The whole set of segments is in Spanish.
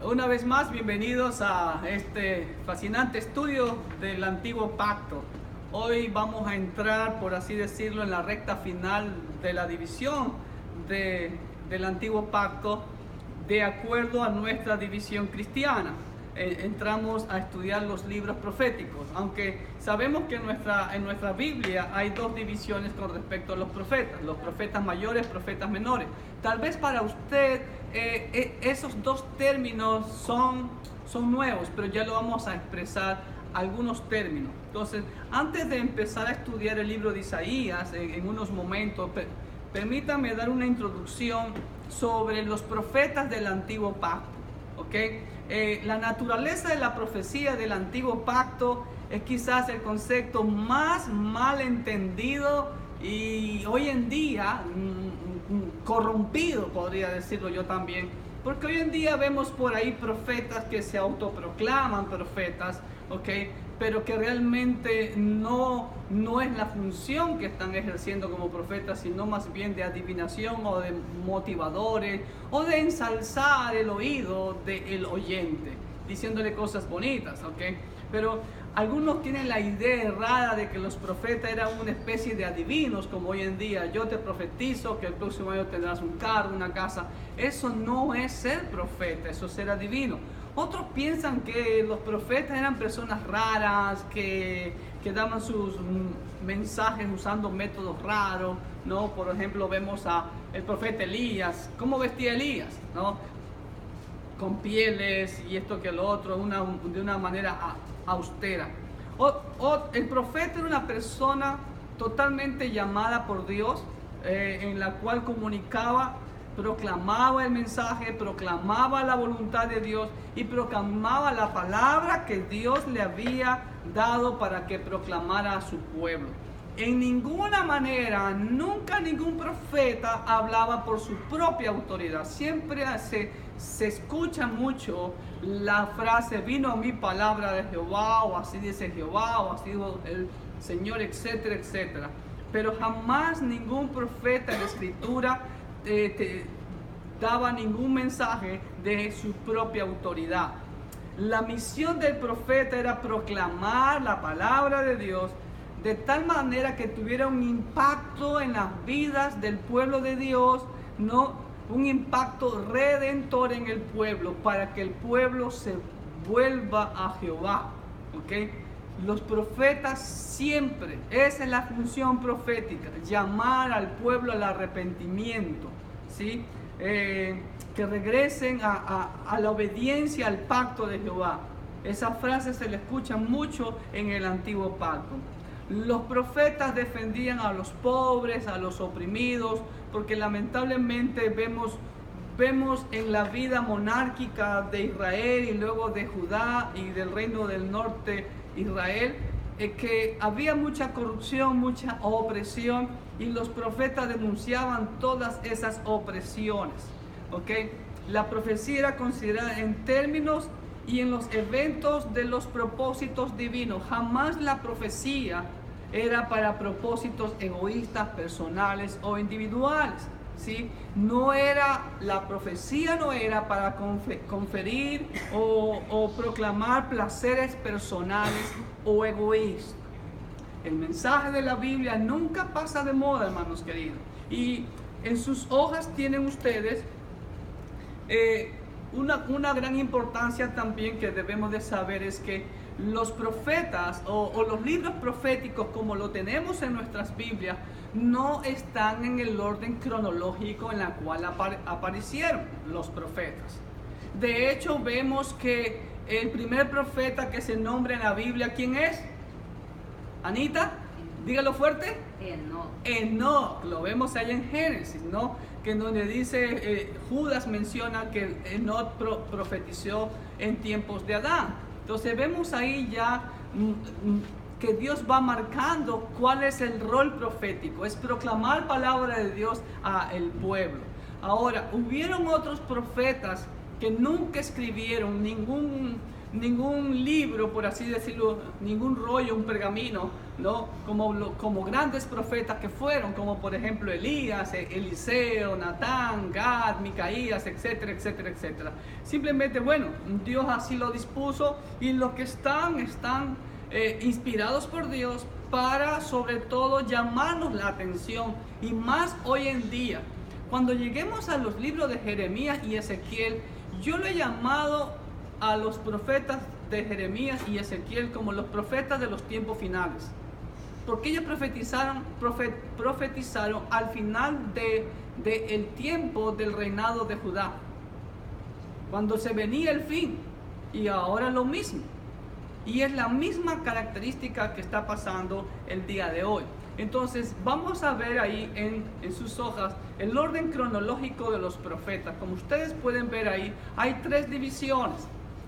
Una vez más, bienvenidos a este fascinante estudio del Antiguo Pacto. Hoy vamos a entrar, por así decirlo, en la recta final de la división del Antiguo Pacto de acuerdo a nuestra división cristiana. Entramos a estudiar los libros proféticos, aunque sabemos que en nuestra Biblia hay dos divisiones con respecto a los profetas mayores, profetas menores. Tal vez para usted esos dos términos son nuevos, pero ya lo vamos a expresar algunos términos. Entonces, antes de empezar a estudiar el libro de Isaías, en unos momentos, permítame dar una introducción sobre los profetas del Antiguo Pacto. ¿Okay? La naturaleza de la profecía del Antiguo Pacto es quizás el concepto más mal entendido y hoy en día corrompido, podría decirlo yo también, porque hoy en día vemos por ahí profetas que se autoproclaman profetas, ¿okay? Pero que realmente no es la función que están ejerciendo como profetas, sino más bien de adivinación o de motivadores o de ensalzar el oído del oyente, diciéndole cosas bonitas, ¿ok? Pero algunos tienen la idea errada de que los profetas eran una especie de adivinos, como hoy en día. Yo te profetizo que el próximo año tendrás un carro, una casa. Eso no es ser profeta, eso es ser adivino. Otros piensan que los profetas eran personas raras, que daban sus mensajes usando métodos raros, ¿no? Por ejemplo, vemos a el profeta Elías. ¿Cómo vestía Elías? ¿No? Con pieles y esto que lo otro, de una manera austera. El profeta era una persona totalmente llamada por Dios, en la cual comunicaba, proclamaba el mensaje, proclamaba la voluntad de Dios y proclamaba la palabra que Dios le había dado para que proclamara a su pueblo. En ninguna manera, nunca ningún profeta hablaba por su propia autoridad. Siempre se escucha mucho la frase, vino mi palabra de Jehová, o así dice Jehová, o así dijo el Señor, etcétera, etcétera. Pero jamás ningún profeta en la Escritura daba ningún mensaje de su propia autoridad. La misión del profeta era proclamar la palabra de Dios de tal manera que tuviera un impacto en las vidas del pueblo de Dios, ¿no? Un impacto redentor en el pueblo, para que el pueblo se vuelva a Jehová, ¿ok? Los profetas siempre, esa es la función profética, llamar al pueblo al arrepentimiento, ¿sí? Que regresen a la obediencia al pacto de Jehová. Esa frase se le escucha mucho en el Antiguo Pacto. Los profetas defendían a los pobres, a los oprimidos, porque lamentablemente vemos en la vida monárquica de Israel y luego de Judá y del reino del norte Israel, que había mucha corrupción, mucha opresión, y los profetas denunciaban todas esas opresiones, ¿ok? La profecía era considerada en términos y en los eventos de los propósitos divinos. Jamás la profecía era para propósitos egoístas, personales o individuales, ¿sí? La profecía no era para conferir o proclamar placeres personales o egoístas. El mensaje de la Biblia nunca pasa de moda, hermanos queridos. Y en sus hojas tienen ustedes una gran importancia también que debemos de saber, es que los profetas o los libros proféticos, como lo tenemos en nuestras Biblias, no están en el orden cronológico en la cual aparecieron los profetas. De hecho, vemos que el primer profeta que se nombra en la Biblia, ¿quién es? Anita, dígalo fuerte. Enoc, lo vemos allá en Génesis, ¿no? Que donde dice, Judas menciona que Enoc profetizó en tiempos de Adán. Entonces vemos ahí ya que Dios va marcando cuál es el rol profético, es proclamar palabra de Dios al pueblo. Ahora, hubieron otros profetas que nunca escribieron ningún libro, por así decirlo, ningún rollo, un pergamino, ¿no? Como grandes profetas que fueron, como por ejemplo Elías, Eliseo, Natán, Gad, Micaías, etcétera, etcétera, etcétera. Simplemente, bueno, Dios así lo dispuso, y los que están inspirados por Dios para sobre todo llamarnos la atención, y más hoy en día. Cuando lleguemos a los libros de Jeremías y Ezequiel, yo lo he llamado a los profetas de Jeremías y Ezequiel como los profetas de los tiempos finales, porque ellos profetizaron al final del tiempo del reinado de Judá, cuando se venía el fin, y ahora lo mismo, y es la misma característica que está pasando el día de hoy. Entonces vamos a ver ahí en sus hojas el orden cronológico de los profetas. Como ustedes pueden ver ahí, hay 3 divisiones.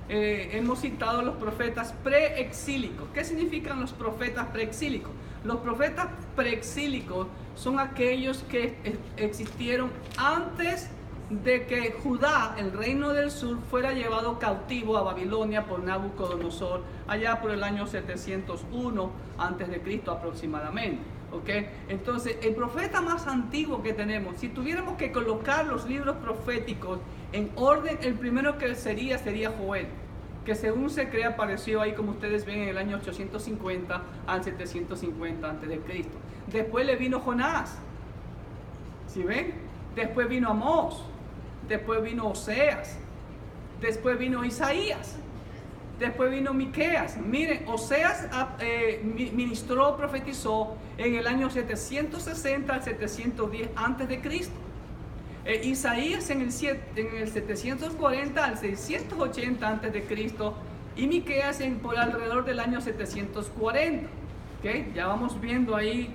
Hemos citado los profetas preexílicos. ¿Qué significan los profetas preexílicos? Los profetas preexílicos son aquellos que existieron antes de que Judá, el reino del sur, fuera llevado cautivo a Babilonia por Nabucodonosor, allá por el año 701 a.C. aproximadamente. ¿Okay? Entonces, el profeta más antiguo que tenemos, si tuviéramos que colocar los libros proféticos en orden, el primero que sería Joel, que según se cree apareció ahí, como ustedes ven, en el año 850 al 750 a.C. Después le vino Jonás, ¿sí ven? Después vino Amós, después vino Oseas, después vino Isaías, después vino Miqueas. Miren, Oseas ministró, profetizó en el año 760 al 710 a.C. Isaías en el 740 al 680 a.C. y Miqueas por alrededor del año 740. ¿Okay? Ya vamos viendo ahí,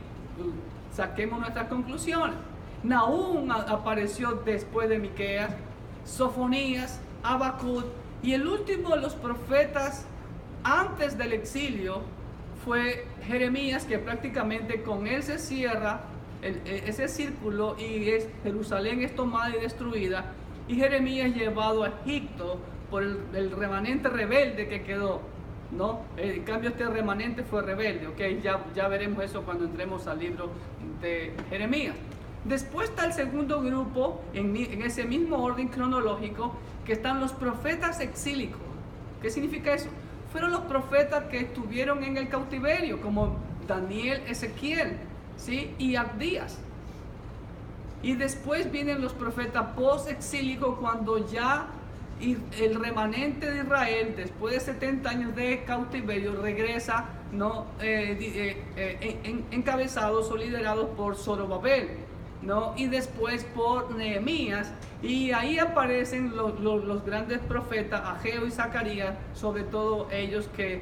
saquemos nuestras conclusiones. Nahum apareció después de Miqueas, Sofonías, Habacuc, y el último de los profetas antes del exilio fue Jeremías, que prácticamente con él se cierra ese círculo, y Jerusalén es tomada y destruida, y Jeremías llevado a Egipto por el remanente rebelde que quedó, ¿no? En cambio, este remanente fue rebelde, ¿okay? Ya veremos eso cuando entremos al libro de Jeremías. Después está el segundo grupo, en ese mismo orden cronológico, que están los profetas exílicos. ¿Qué significa eso? Fueron los profetas que estuvieron en el cautiverio, como Daniel, Ezequiel, ¿sí? Y Abdías. Y después vienen los profetas post-exílicos, cuando ya el remanente de Israel, después de 70 años de cautiverio, regresa, ¿no? Encabezados o liderados por Zorobabel, ¿no? Y después por Nehemías, y ahí aparecen los grandes profetas, Ageo y Zacarías, sobre todo ellos que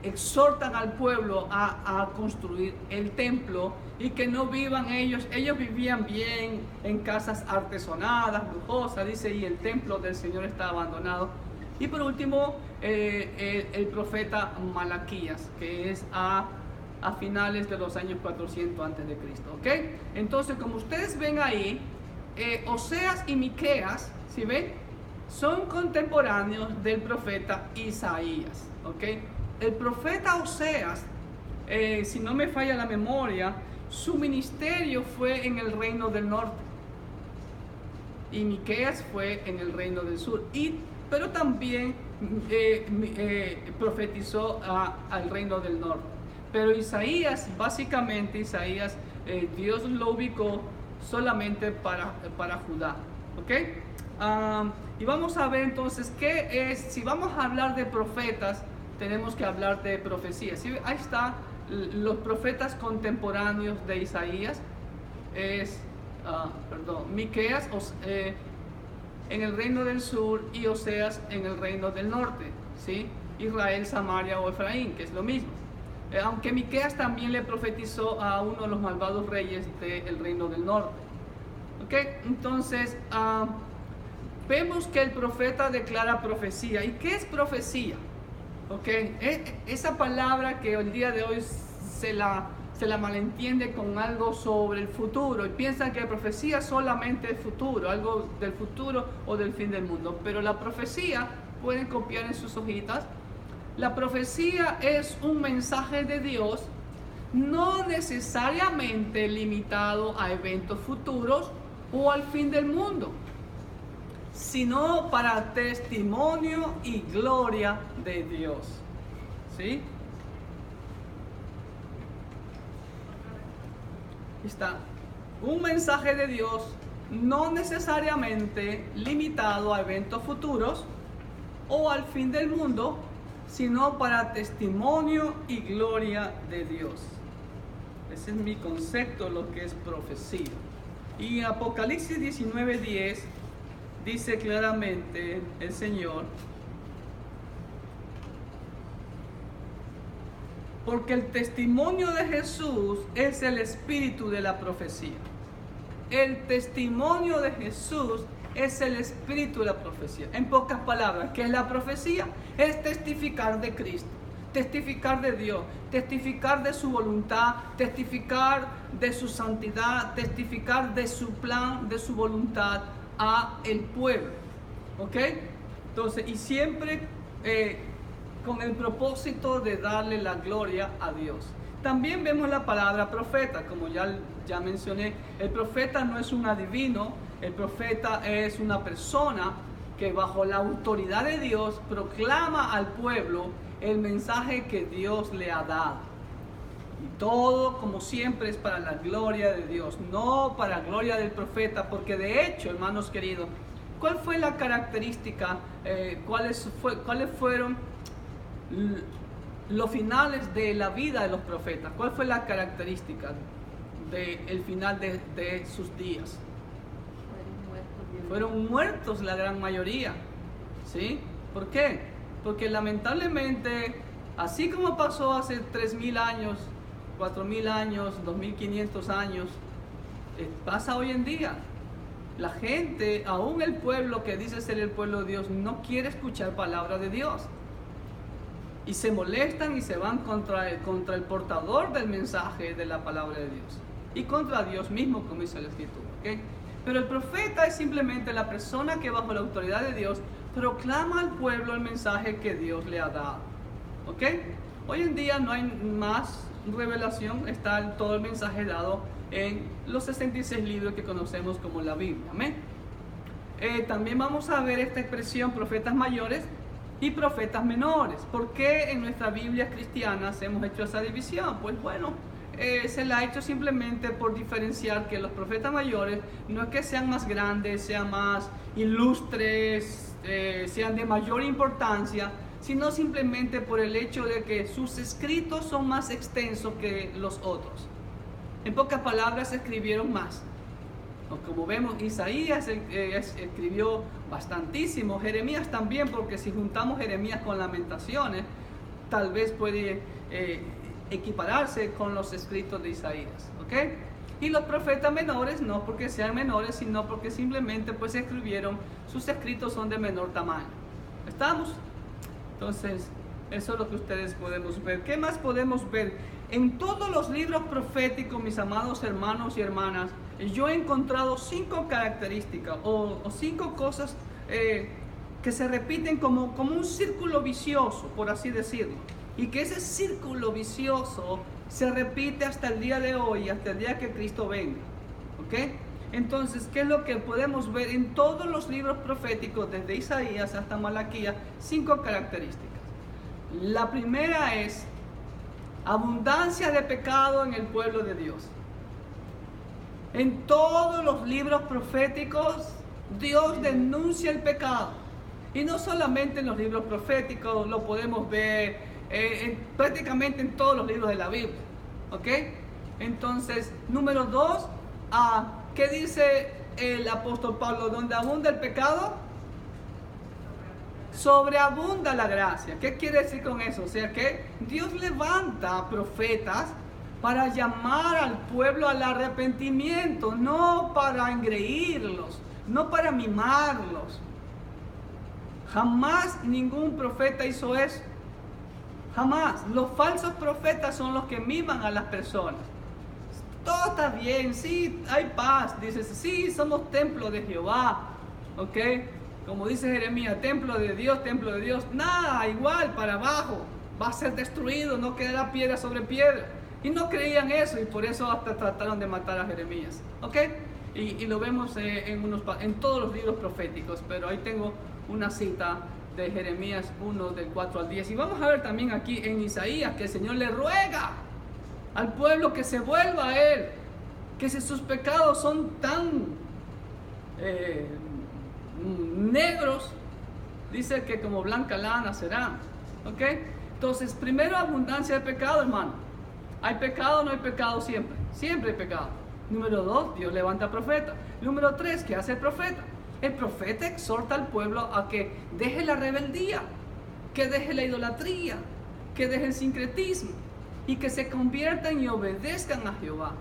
exhortan al pueblo a construir el templo, y que no vivan ellos vivían bien en casas artesonadas, lujosas, dice, y el templo del Señor está abandonado. Y por último, el profeta Malaquías, que es a finales de los años 400 a.C. ¿Ok? Entonces, como ustedes ven ahí, Oseas y Miqueas, ¿sí ven? Son contemporáneos del profeta Isaías. ¿Ok? El profeta Oseas, si no me falla la memoria, su ministerio fue en el reino del norte, y Miqueas fue en el reino del sur, pero también profetizó al reino del norte. Pero Isaías, básicamente Dios lo ubicó solamente para Judá. ¿Ok? Y vamos a ver entonces qué es. Si vamos a hablar de profetas, tenemos que hablar de profecías. ¿Sí? Ahí está, los profetas contemporáneos de Isaías es Miqueas en el reino del sur, y Oseas en el reino del norte, ¿sí? Israel, Samaria o Efraín, que es lo mismo. Aunque Miqueas también le profetizó a uno de los malvados reyes del reino del norte. ¿Ok? Entonces, vemos que el profeta declara profecía. ¿Y qué es profecía? ¿Ok? Esa palabra que el día de hoy se la se la malentiende con algo sobre el futuro y piensan que profecía es solamente el futuro, algo del futuro o del fin del mundo. Pero la profecía, pueden copiar en sus hojitas, la profecía es un mensaje de Dios no necesariamente limitado a eventos futuros o al fin del mundo, sino para testimonio y gloria de Dios. ¿Sí? Está un mensaje de Dios no necesariamente limitado a eventos futuros o al fin del mundo, sino para testimonio y gloria de Dios. Ese es mi concepto de lo que es profecía. Y en Apocalipsis 19:10 dice claramente el Señor: porque el testimonio de Jesús es el espíritu de la profecía. El testimonio de Jesús es el espíritu de la profecía. En pocas palabras, ¿qué es la profecía? Es testificar de Cristo, testificar de Dios, testificar de su voluntad, testificar de su santidad, testificar de su plan, de su voluntad a el pueblo. ¿Ok? Entonces, y siempre con el propósito de darle la gloria a Dios. También vemos la palabra profeta, como ya mencioné. El profeta no es un adivino, el profeta es una persona que bajo la autoridad de Dios proclama al pueblo el mensaje que Dios le ha dado. Y todo, como siempre, es para la gloria de Dios, no para la gloria del profeta, porque de hecho, hermanos queridos, ¿cuál fue la característica? ¿Cuáles fueron los finales de la vida de los profetas? ¿Cuál fue la característica del final de sus días? Fueron muertos la gran mayoría. ¿Sí? ¿Por qué? Porque lamentablemente, así como pasó hace 3.000 años, 4.000 años, 2.500 años, pasa hoy en día. La gente, aún el pueblo que dice ser el pueblo de Dios, no quiere escuchar palabra de Dios. Y se molestan y se van contra el portador del mensaje de la palabra de Dios. Y contra Dios mismo, como dice la Escritura. ¿Okay? Pero el profeta es simplemente la persona que bajo la autoridad de Dios proclama al pueblo el mensaje que Dios le ha dado. ¿Ok? Hoy en día no hay más revelación, está todo el mensaje dado en los 66 libros que conocemos como la Biblia. ¿Amén? También vamos a ver esta expresión profetas mayores y profetas menores. ¿Por qué en nuestra Biblia cristiana hemos hecho esa división? Pues bueno, se la ha hecho simplemente por diferenciar que los profetas mayores no es que sean más grandes, sean más ilustres, sean de mayor importancia, sino simplemente por el hecho de que sus escritos son más extensos que los otros. En pocas palabras, escribieron más. Como vemos, Isaías escribió bastantísimo, Jeremías también, porque si juntamos Jeremías con Lamentaciones, tal vez puede equipararse con los escritos de Isaías. ¿Ok? Y los profetas menores no porque sean menores, sino porque simplemente pues escribieron, sus escritos son de menor tamaño. ¿Estamos? Entonces, eso es lo que ustedes podemos ver. ¿Qué más podemos ver? En todos los libros proféticos, mis amados hermanos y hermanas, yo he encontrado 5 características o 5 cosas que se repiten como un círculo vicioso, por así decirlo. Y que ese círculo vicioso se repite hasta el día de hoy, hasta el día que Cristo venga. ¿Ok? Entonces, ¿qué es lo que podemos ver en todos los libros proféticos, desde Isaías hasta Malaquías? 5 características. La primera es abundancia de pecado en el pueblo de Dios. En todos los libros proféticos, Dios denuncia el pecado. Y no solamente en los libros proféticos, lo podemos ver prácticamente en todos los libros de la Biblia. ¿Ok? Entonces, número 2, ¿qué dice el apóstol Pablo? Donde abunda el pecado, sobreabunda la gracia. ¿Qué quiere decir con eso? O sea que Dios levanta profetas para llamar al pueblo al arrepentimiento, no para engreírlos, no para mimarlos. Jamás ningún profeta hizo eso. Jamás. Los falsos profetas son los que miman a las personas. Todo está bien, sí, hay paz. Dices, sí, somos templo de Jehová. ¿Ok? Como dice Jeremías, templo de Dios, templo de Dios. Nada, igual, para abajo. Va a ser destruido, no quedará piedra sobre piedra. Y no creían eso y por eso hasta trataron de matar a Jeremías. ¿Ok? Y lo vemos en todos los libros proféticos. Pero ahí tengo una cita de Jeremías 1, del 4 al 10. Y vamos a ver también aquí en Isaías que el Señor le ruega al pueblo que se vuelva a Él, que si sus pecados son tan negros, dice que como blanca lana serán. ¿Ok? Entonces, primero, abundancia de pecado, hermano. ¿Hay pecado? No hay pecado siempre. Siempre hay pecado. Número 2, Dios levanta profeta. Número 3, ¿qué hace el profeta? El profeta exhorta al pueblo a que deje la rebeldía, que deje la idolatría, que deje el sincretismo y que se conviertan y obedezcan a Jehová.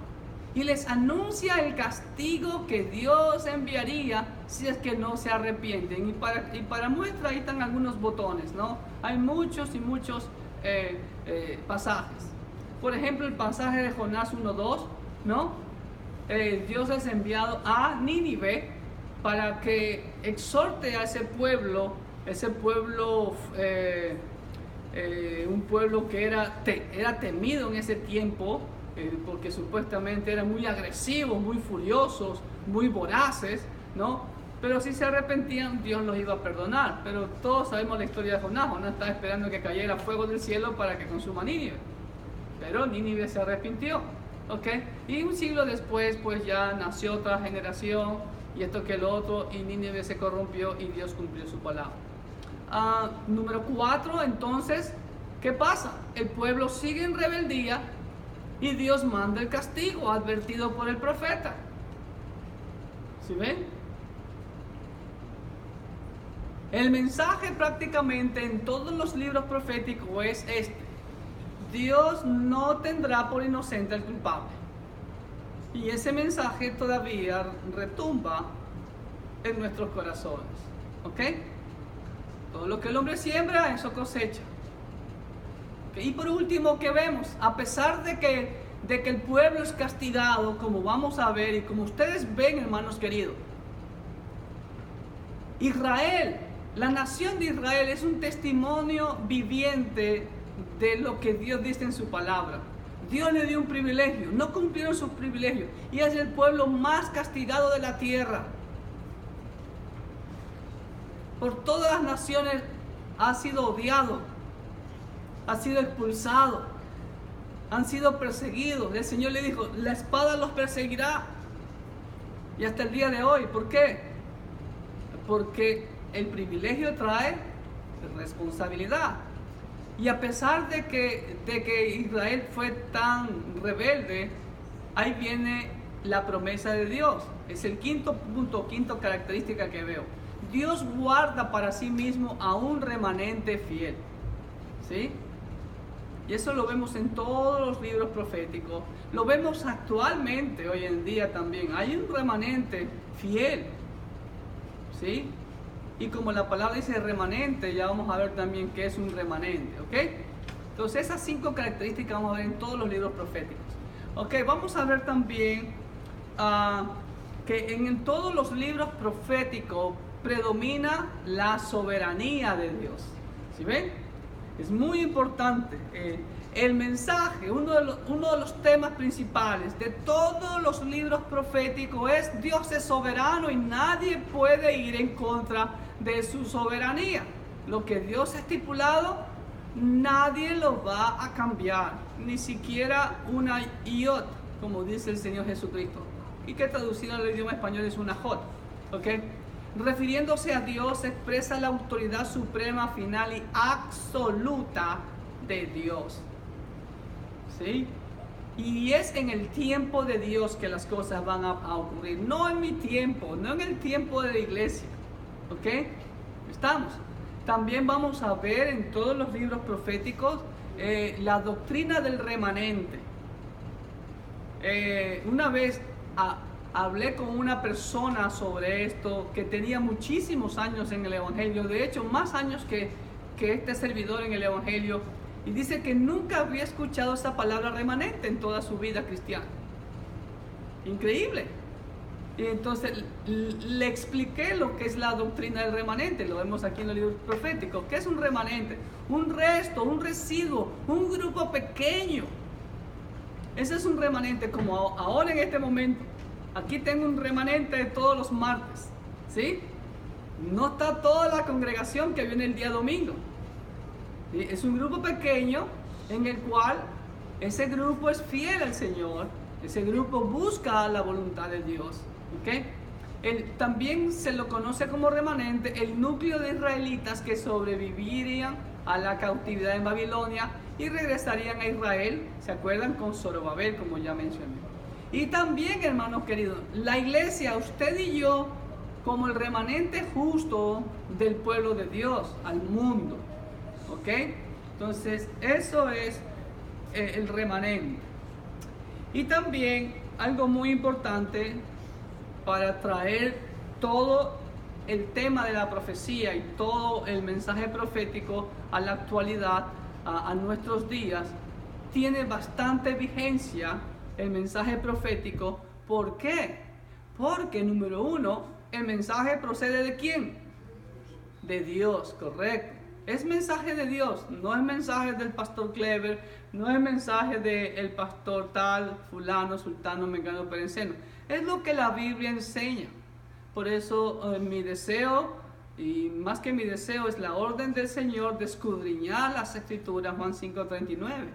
Y les anuncia el castigo que Dios enviaría si es que no se arrepienten. Y para muestra ahí están algunos botones, ¿no? Hay muchos y muchos pasajes. Por ejemplo, el pasaje de Jonás 1:2, ¿no? Dios es enviado a Nínive para que exhorte a ese pueblo, un pueblo que era temido en ese tiempo, porque supuestamente eran muy agresivos, muy furiosos, muy voraces, ¿no? Pero si se arrepentían, Dios los iba a perdonar. Pero todos sabemos la historia de Jonás. Jonás estaba esperando que cayera fuego del cielo para que consuma Nínive. Pero Nínive se arrepintió, ¿ok? Y un siglo después, pues ya nació otra generación, y esto que lo otro, y Nínive se corrompió y Dios cumplió su palabra. Número 4, entonces, ¿qué pasa? El pueblo sigue en rebeldía y Dios manda el castigo advertido por el profeta. ¿Sí ven? El mensaje prácticamente en todos los libros proféticos es este: Dios no tendrá por inocente al culpable. Y ese mensaje todavía retumba en nuestros corazones. ¿Ok? Todo lo que el hombre siembra, eso cosecha. ¿Okay? Y por último, ¿qué vemos? A pesar de que el pueblo es castigado, como vamos a ver y como ustedes ven, hermanos queridos, Israel, la nación de Israel es un testimonio viviente de lo que Dios dice en su palabra. Dios le dio un privilegio, no cumplieron sus privilegios y es el pueblo más castigado de la tierra. Por todas las naciones ha sido odiado, ha sido expulsado, han sido perseguidos. El Señor le dijo, la espada los perseguirá. Y hasta el día de hoy, ¿por qué? Porque el privilegio trae responsabilidad. Y a pesar de que Israel fue tan rebelde, ahí viene la promesa de Dios. Es el quinto punto, quinta característica que veo. Dios guarda para sí mismo a un remanente fiel. ¿Sí? Y eso lo vemos en todos los libros proféticos. Lo vemos actualmente, hoy en día también. Hay un remanente fiel. ¿Sí? Y como la palabra dice remanente, ya vamos a ver también qué es un remanente, ¿ok? Entonces esas 5 características vamos a ver en todos los libros proféticos. Ok, vamos a ver también que en todos los libros proféticos predomina la soberanía de Dios. ¿Sí ven? Es muy importante. El mensaje, uno de los temas principales de todos los libros proféticos es: Dios es soberano y nadie puede ir en contra de su soberanía. Lo que Dios ha estipulado, nadie lo va a cambiar, ni siquiera una iot, como dice el Señor Jesucristo, y que traducido al idioma español es una jot. ¿Ok? Refiriéndose a Dios, expresa la autoridad suprema, final y absoluta de Dios. ¿Sí? Y es en el tiempo de Dios que las cosas van a ocurrir, no en mi tiempo, no en el tiempo de la iglesia. ¿Ok? ¿Estamos? También vamos a ver en todos los libros proféticos la doctrina del remanente. Una vez hablé con una persona sobre esto que tenía muchísimos años en el Evangelio, de hecho más años que este servidor en el Evangelio, Y dice que nunca había escuchado esa palabra remanente en toda su vida cristiana. Increíble. Y entonces le expliqué lo que es la doctrina del remanente. Lo vemos aquí en el libro profético. ¿Qué es un remanente? Un resto, un residuo, un grupo pequeño. Ese es un remanente, como ahora en este momento. Aquí tengo un remanente de todos los martes, ¿sí? No está toda la congregación que viene el día domingo. ¿Sí? Es un grupo pequeño en el cual ese grupo es fiel al Señor. Ese grupo busca la voluntad de Dios. ¿Okay? También se lo conoce como remanente el núcleo de israelitas que sobrevivirían a la cautividad en Babilonia y regresarían a Israel, ¿se acuerdan? Con Zorobabel, como ya mencioné. Y también, hermanos queridos, la iglesia, usted y yo, como el remanente justo del pueblo de Dios al mundo. ¿Ok? Entonces, eso es el remanente. Y también, algo muy importante para traer todo el tema de la profecía y todo el mensaje profético a la actualidad, a nuestros días, tiene bastante vigencia el mensaje profético. ¿Por qué? Porque, número uno, el mensaje procede ¿de quién? De Dios, correcto. Es mensaje de Dios, no es mensaje del pastor Clever, no es mensaje del pastor tal, fulano, sultano, mengano, perenceno. Es lo que la Biblia enseña. Por eso mi deseo, y más que mi deseo, es la orden del Señor de escudriñar las Escrituras, Juan 5:39.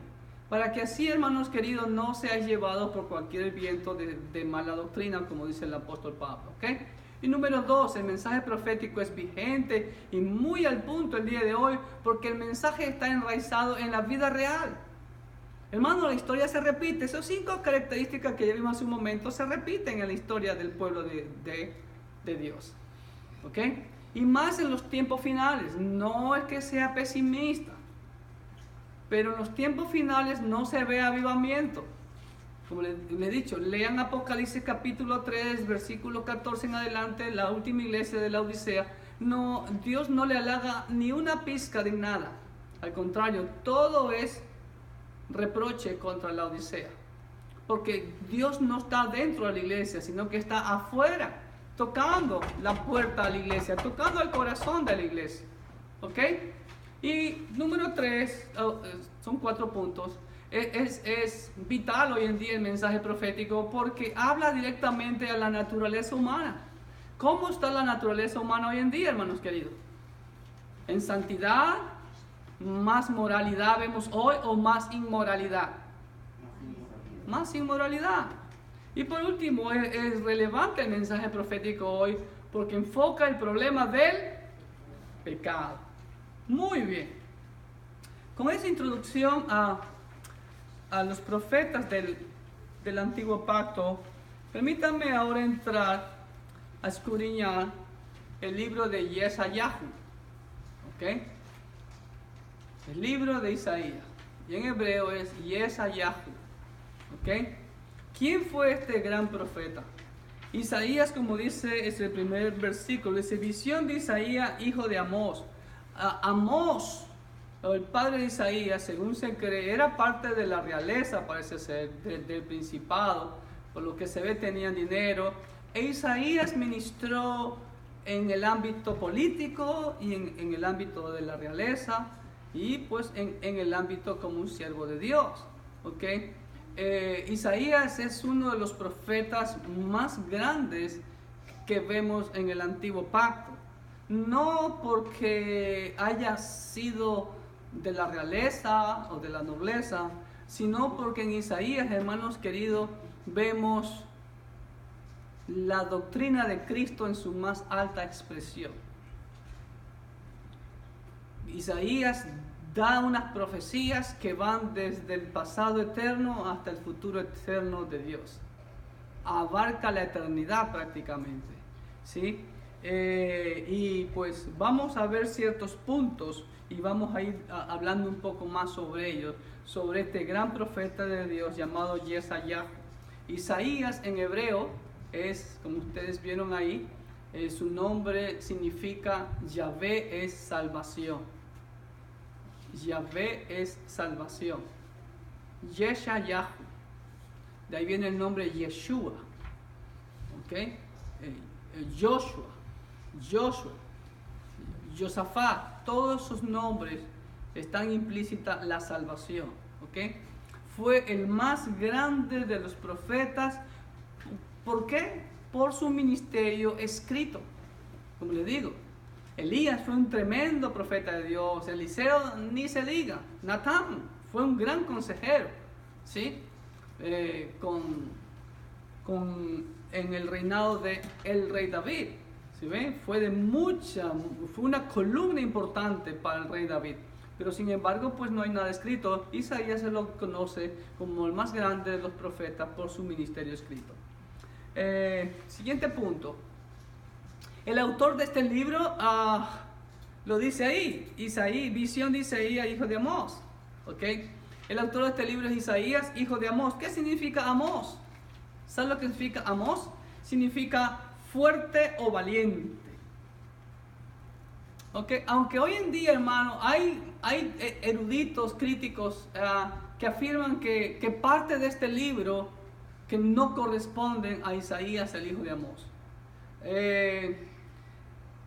Para que así, hermanos queridos, no seáis llevados por cualquier viento de mala doctrina, como dice el apóstol Pablo. ¿Okay? Y número dos, el mensaje profético es vigente y muy al punto el día de hoy, porque el mensaje está enraizado en la vida real. Hermano, la historia se repite. Esas 5 características que ya vimos hace un momento se repiten en la historia del pueblo de Dios. ¿Ok? Y más en los tiempos finales. No es que sea pesimista, pero en los tiempos finales no se ve avivamiento. Como le he dicho, lean Apocalipsis capítulo 3, versículo 14 en adelante, la última iglesia de la Odisea. No, Dios no le halaga ni una pizca de nada. Al contrario, todo es reproche contra la Odisea. Porque Dios no está dentro de la iglesia, sino que está afuera, tocando la puerta a la iglesia, tocando el corazón de la iglesia. ¿Ok? Y número 3, son 4 puntos. Es vital hoy en día el mensaje profético porque habla directamente a la naturaleza humana. ¿Cómo está la naturaleza humana hoy en día, hermanos queridos? ¿En santidad? ¿Más moralidad vemos hoy o más inmoralidad? Más inmoralidad. Y por último, es relevante el mensaje profético hoy porque enfoca el problema del pecado. Muy bien. Con esa introducción a los profetas del antiguo pacto, permítanme ahora entrar a escudriñar el libro de Yesayahu. ¿Ok? El libro de Isaías. Y en hebreo es Yesayahu. ¿Ok? ¿Quién fue este gran profeta? Isaías, como dice, es el primer versículo. Dice, visión de Isaías, hijo de Amós. Amós, el padre de Isaías, según se cree, era parte de la realeza, parece ser, del principado. Por lo que se ve, tenían dinero. E Isaías ministró en el ámbito político y en el ámbito de la realeza. Y pues en el ámbito como un siervo de Dios. ¿Ok? Isaías es uno de los profetas más grandes que vemos en el antiguo pacto. No porque haya sido de la realeza o de la nobleza, sino porque en Isaías, hermanos queridos, vemos la doctrina de Cristo en su más alta expresión. Isaías da unas profecías que van desde el pasado eterno hasta el futuro eterno de Dios. Abarca la eternidad prácticamente, ¿sí? Y pues vamos a ver ciertos puntos y vamos a ir hablando un poco más sobre ellos, sobre este gran profeta de Dios llamado Yesayahu. Isaías en hebreo es, como ustedes vieron ahí, su nombre significa Yahvé es salvación. Yahvé es salvación. Yeshayahu. De ahí viene el nombre Yeshua. ¿Ok? Joshua. Josafat. Todos sus nombres están implícita la salvación. ¿Ok? Fue el más grande de los profetas. ¿Por qué? Por su ministerio escrito. Como le digo, Elías fue un tremendo profeta de Dios. Eliseo ni se diga. Natán fue un gran consejero, ¿sí? En el reinado de el rey David, ¿sí ven? Fue una columna importante para el rey David. Pero sin embargo, pues no hay nada escrito. Isaías se lo conoce como el más grande de los profetas por su ministerio escrito. Siguiente punto. El autor de este libro lo dice ahí, visión de Isaías, hijo de Amós. ¿Okay? El autor de este libro es Isaías, hijo de Amós. ¿Qué significa Amós? ¿Sabes lo que significa Amós? Significa fuerte o valiente. ¿Okay? Aunque hoy en día, hermano, hay eruditos críticos que afirman que parte de este libro que no corresponden a Isaías, el hijo de Amós.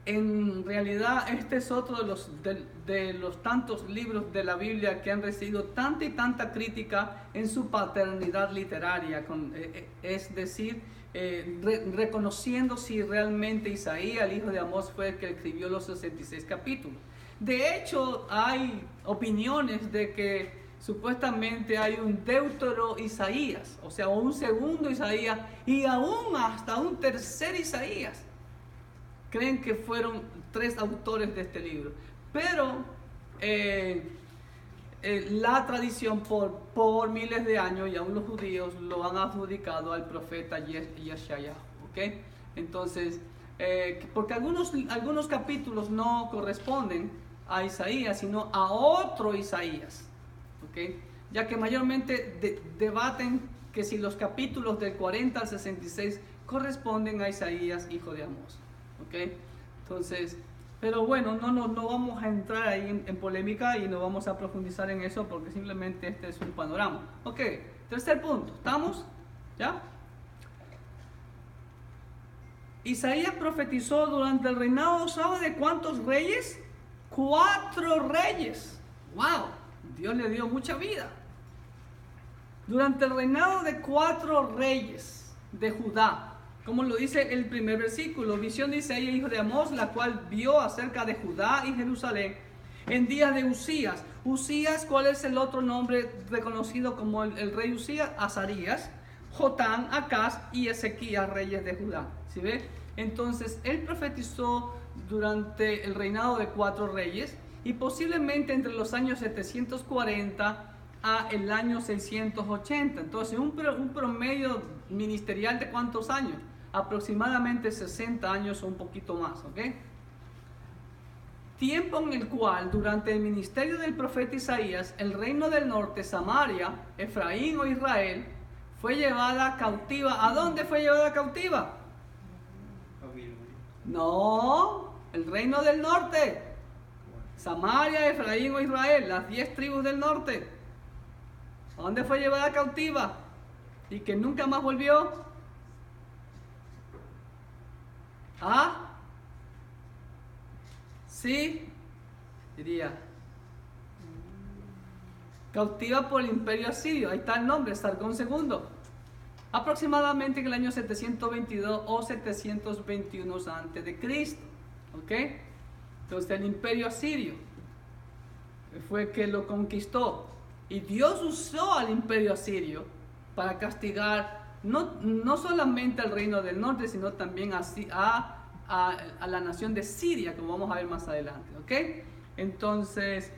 En realidad, este es otro de los tantos libros de la Biblia que han recibido tanta y tanta crítica en su paternidad literaria, es decir, reconociendo si realmente Isaías, el hijo de Amós, fue el que escribió los 66 capítulos. De hecho, hay opiniones de que supuestamente hay un Deutero Isaías, o sea, un segundo Isaías y aún hasta un tercer Isaías. Creen que fueron 3 autores de este libro, pero la tradición por miles de años, y aún los judíos lo han adjudicado al profeta Yeshayahu. ¿Okay? Entonces, porque algunos capítulos no corresponden a Isaías, sino a otro Isaías. ¿Okay? Ya que mayormente debaten que si los capítulos del 40 al 66 corresponden a Isaías, hijo de Amós. ¿Okay? Entonces, pero bueno, no vamos a entrar ahí en polémica y no vamos a profundizar en eso porque simplemente este es un panorama. Ok, tercer punto, ¿estamos? ¿Ya? Isaías profetizó durante el reinado, ¿sabe de cuántos reyes? 4 reyes. ¡Wow! Dios le dio mucha vida. Durante el reinado de 4 reyes de Judá. Como lo dice el primer versículo, visión de Isaías, hijo de Amós, la cual vio acerca de Judá y Jerusalén en días de Usías. Usías, ¿cuál es el otro nombre reconocido como el rey Usías? Azarías, Jotán, Acaz y Ezequías, reyes de Judá. ¿Sí ve? Entonces, él profetizó durante el reinado de 4 reyes y posiblemente entre los años 740 a el año 680. Entonces, un promedio ministerial de ¿cuántos años? Aproximadamente 60 años o un poquito más, ¿ok? Tiempo en el cual, durante el ministerio del profeta Isaías, el reino del norte, Samaria, Efraín o Israel, fue llevada cautiva. ¿A dónde fue llevada cautiva? No, el reino del norte. Samaria, Efraín o Israel, las 10 tribus del norte. ¿A dónde fue llevada cautiva? Y que nunca más volvió. ¿Ah? Sí, diría. Cautiva por el imperio asirio. Ahí está el nombre, Sargón II. Aproximadamente en el año 722 o 721 a.C. ¿Ok? Entonces el imperio asirio fue que lo conquistó. Y Dios usó al imperio asirio para castigar no solamente al reino del norte, sino también a la nación de Siria, como vamos a ver más adelante. ¿Ok? Entonces,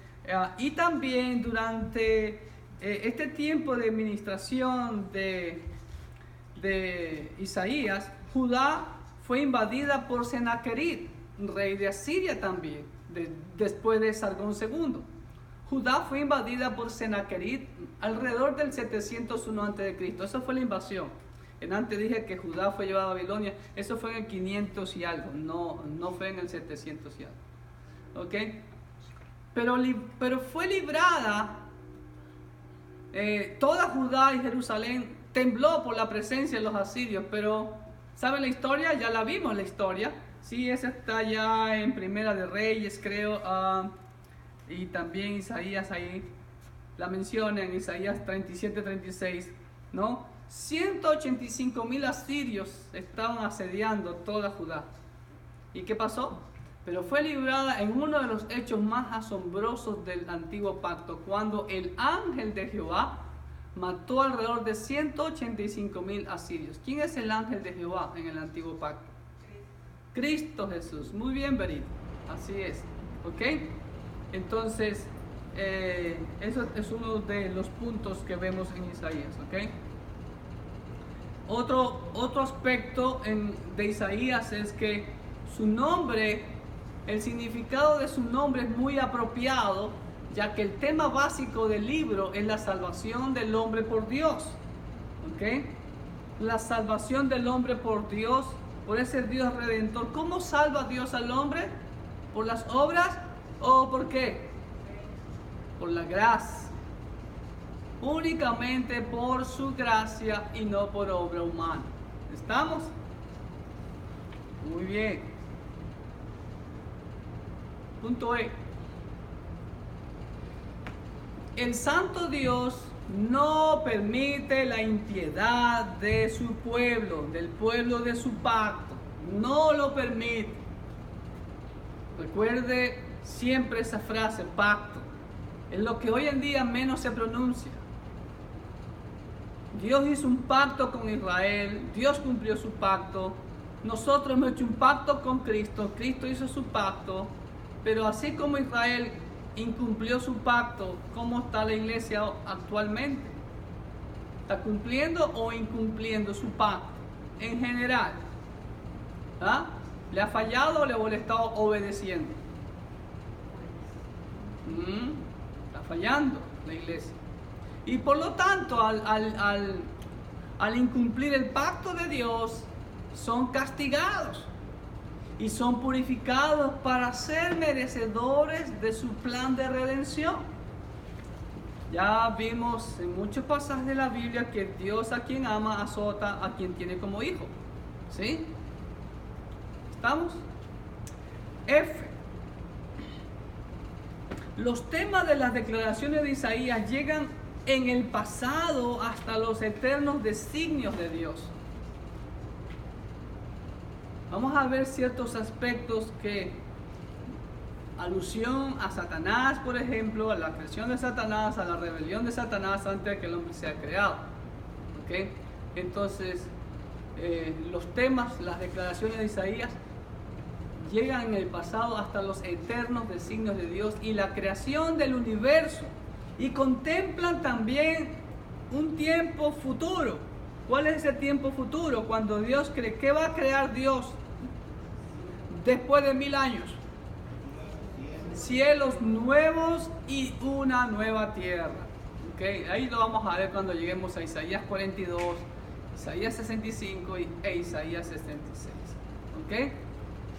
y también durante este tiempo de administración de Isaías, Judá fue invadida por Senaquerib, rey de Asiria también, después de Sargón II. Judá fue invadida por Senaquerib alrededor del 701 a.C. Eso fue la invasión. Antes dije que Judá fue llevado a Babilonia. Eso fue en el 500 y algo. No fue en el 700 y algo. ¿Ok? pero fue librada. Toda Judá y Jerusalén tembló por la presencia de los asirios, pero ¿saben la historia? Ya la vimos la historia. Sí, esa está ya en Primera de Reyes, creo, y también Isaías ahí la menciona en Isaías 37-36, ¿no? 185,000 asirios estaban asediando toda Judá. ¿Y qué pasó? Pero fue librada en uno de los hechos más asombrosos del antiguo pacto, cuando el ángel de Jehová mató alrededor de 185,000 asirios. ¿Quién es el ángel de Jehová en el antiguo pacto? Cristo Jesús. Muy bien, Berito. Así es. ¿Ok? Entonces, eso es uno de los puntos que vemos en Isaías. ¿Ok? Otro aspecto de Isaías es que su nombre, el significado de su nombre es muy apropiado, ya que el tema básico del libro es la salvación del hombre por Dios. ¿Ok? La salvación del hombre por Dios, por ese Dios redentor. ¿Cómo salva Dios al hombre? ¿Por las obras o por qué? Por la gracia. Únicamente por su gracia y no por obra humana. ¿Estamos? Muy bien. Punto E. El santo Dios no permite la impiedad de su pueblo, del pueblo de su pacto. No lo permite. Recuerde siempre esa frase, pacto. Es lo que hoy en día menos se pronuncia. Dios hizo un pacto con Israel, Dios cumplió su pacto. Nosotros hemos hecho un pacto con Cristo, Cristo hizo su pacto. Pero así como Israel incumplió su pacto, ¿cómo está la iglesia actualmente? ¿Está cumpliendo o incumpliendo su pacto en general? ¿Ah? ¿Le ha fallado o le ha estado obedeciendo? Está fallando la iglesia. Y por lo tanto, al incumplir el pacto de Dios, son castigados y son purificados para ser merecedores de su plan de redención. Ya vimos en muchos pasajes de la Biblia que Dios a quien ama azota a quien tiene como hijo. ¿Sí? ¿Estamos? F. Los temas de las declaraciones de Isaías llegan en el pasado hasta los eternos designios de Dios. Vamos a ver ciertos aspectos que alusión a Satanás, por ejemplo, a la creación de Satanás, a la rebelión de Satanás antes de que el hombre sea creado. ¿Okay? Entonces, los temas, las declaraciones de Isaías llegan en el pasado hasta los eternos designios de Dios y la creación del universo, y contemplan también un tiempo futuro. ¿Cuál es ese tiempo futuro? Cuando Dios cree, ¿qué va a crear Dios después de 1000 años? Cielos nuevos y una nueva tierra. ¿Okay? Ahí lo vamos a ver cuando lleguemos a Isaías 42, Isaías 65 e Isaías 66. ¿Okay?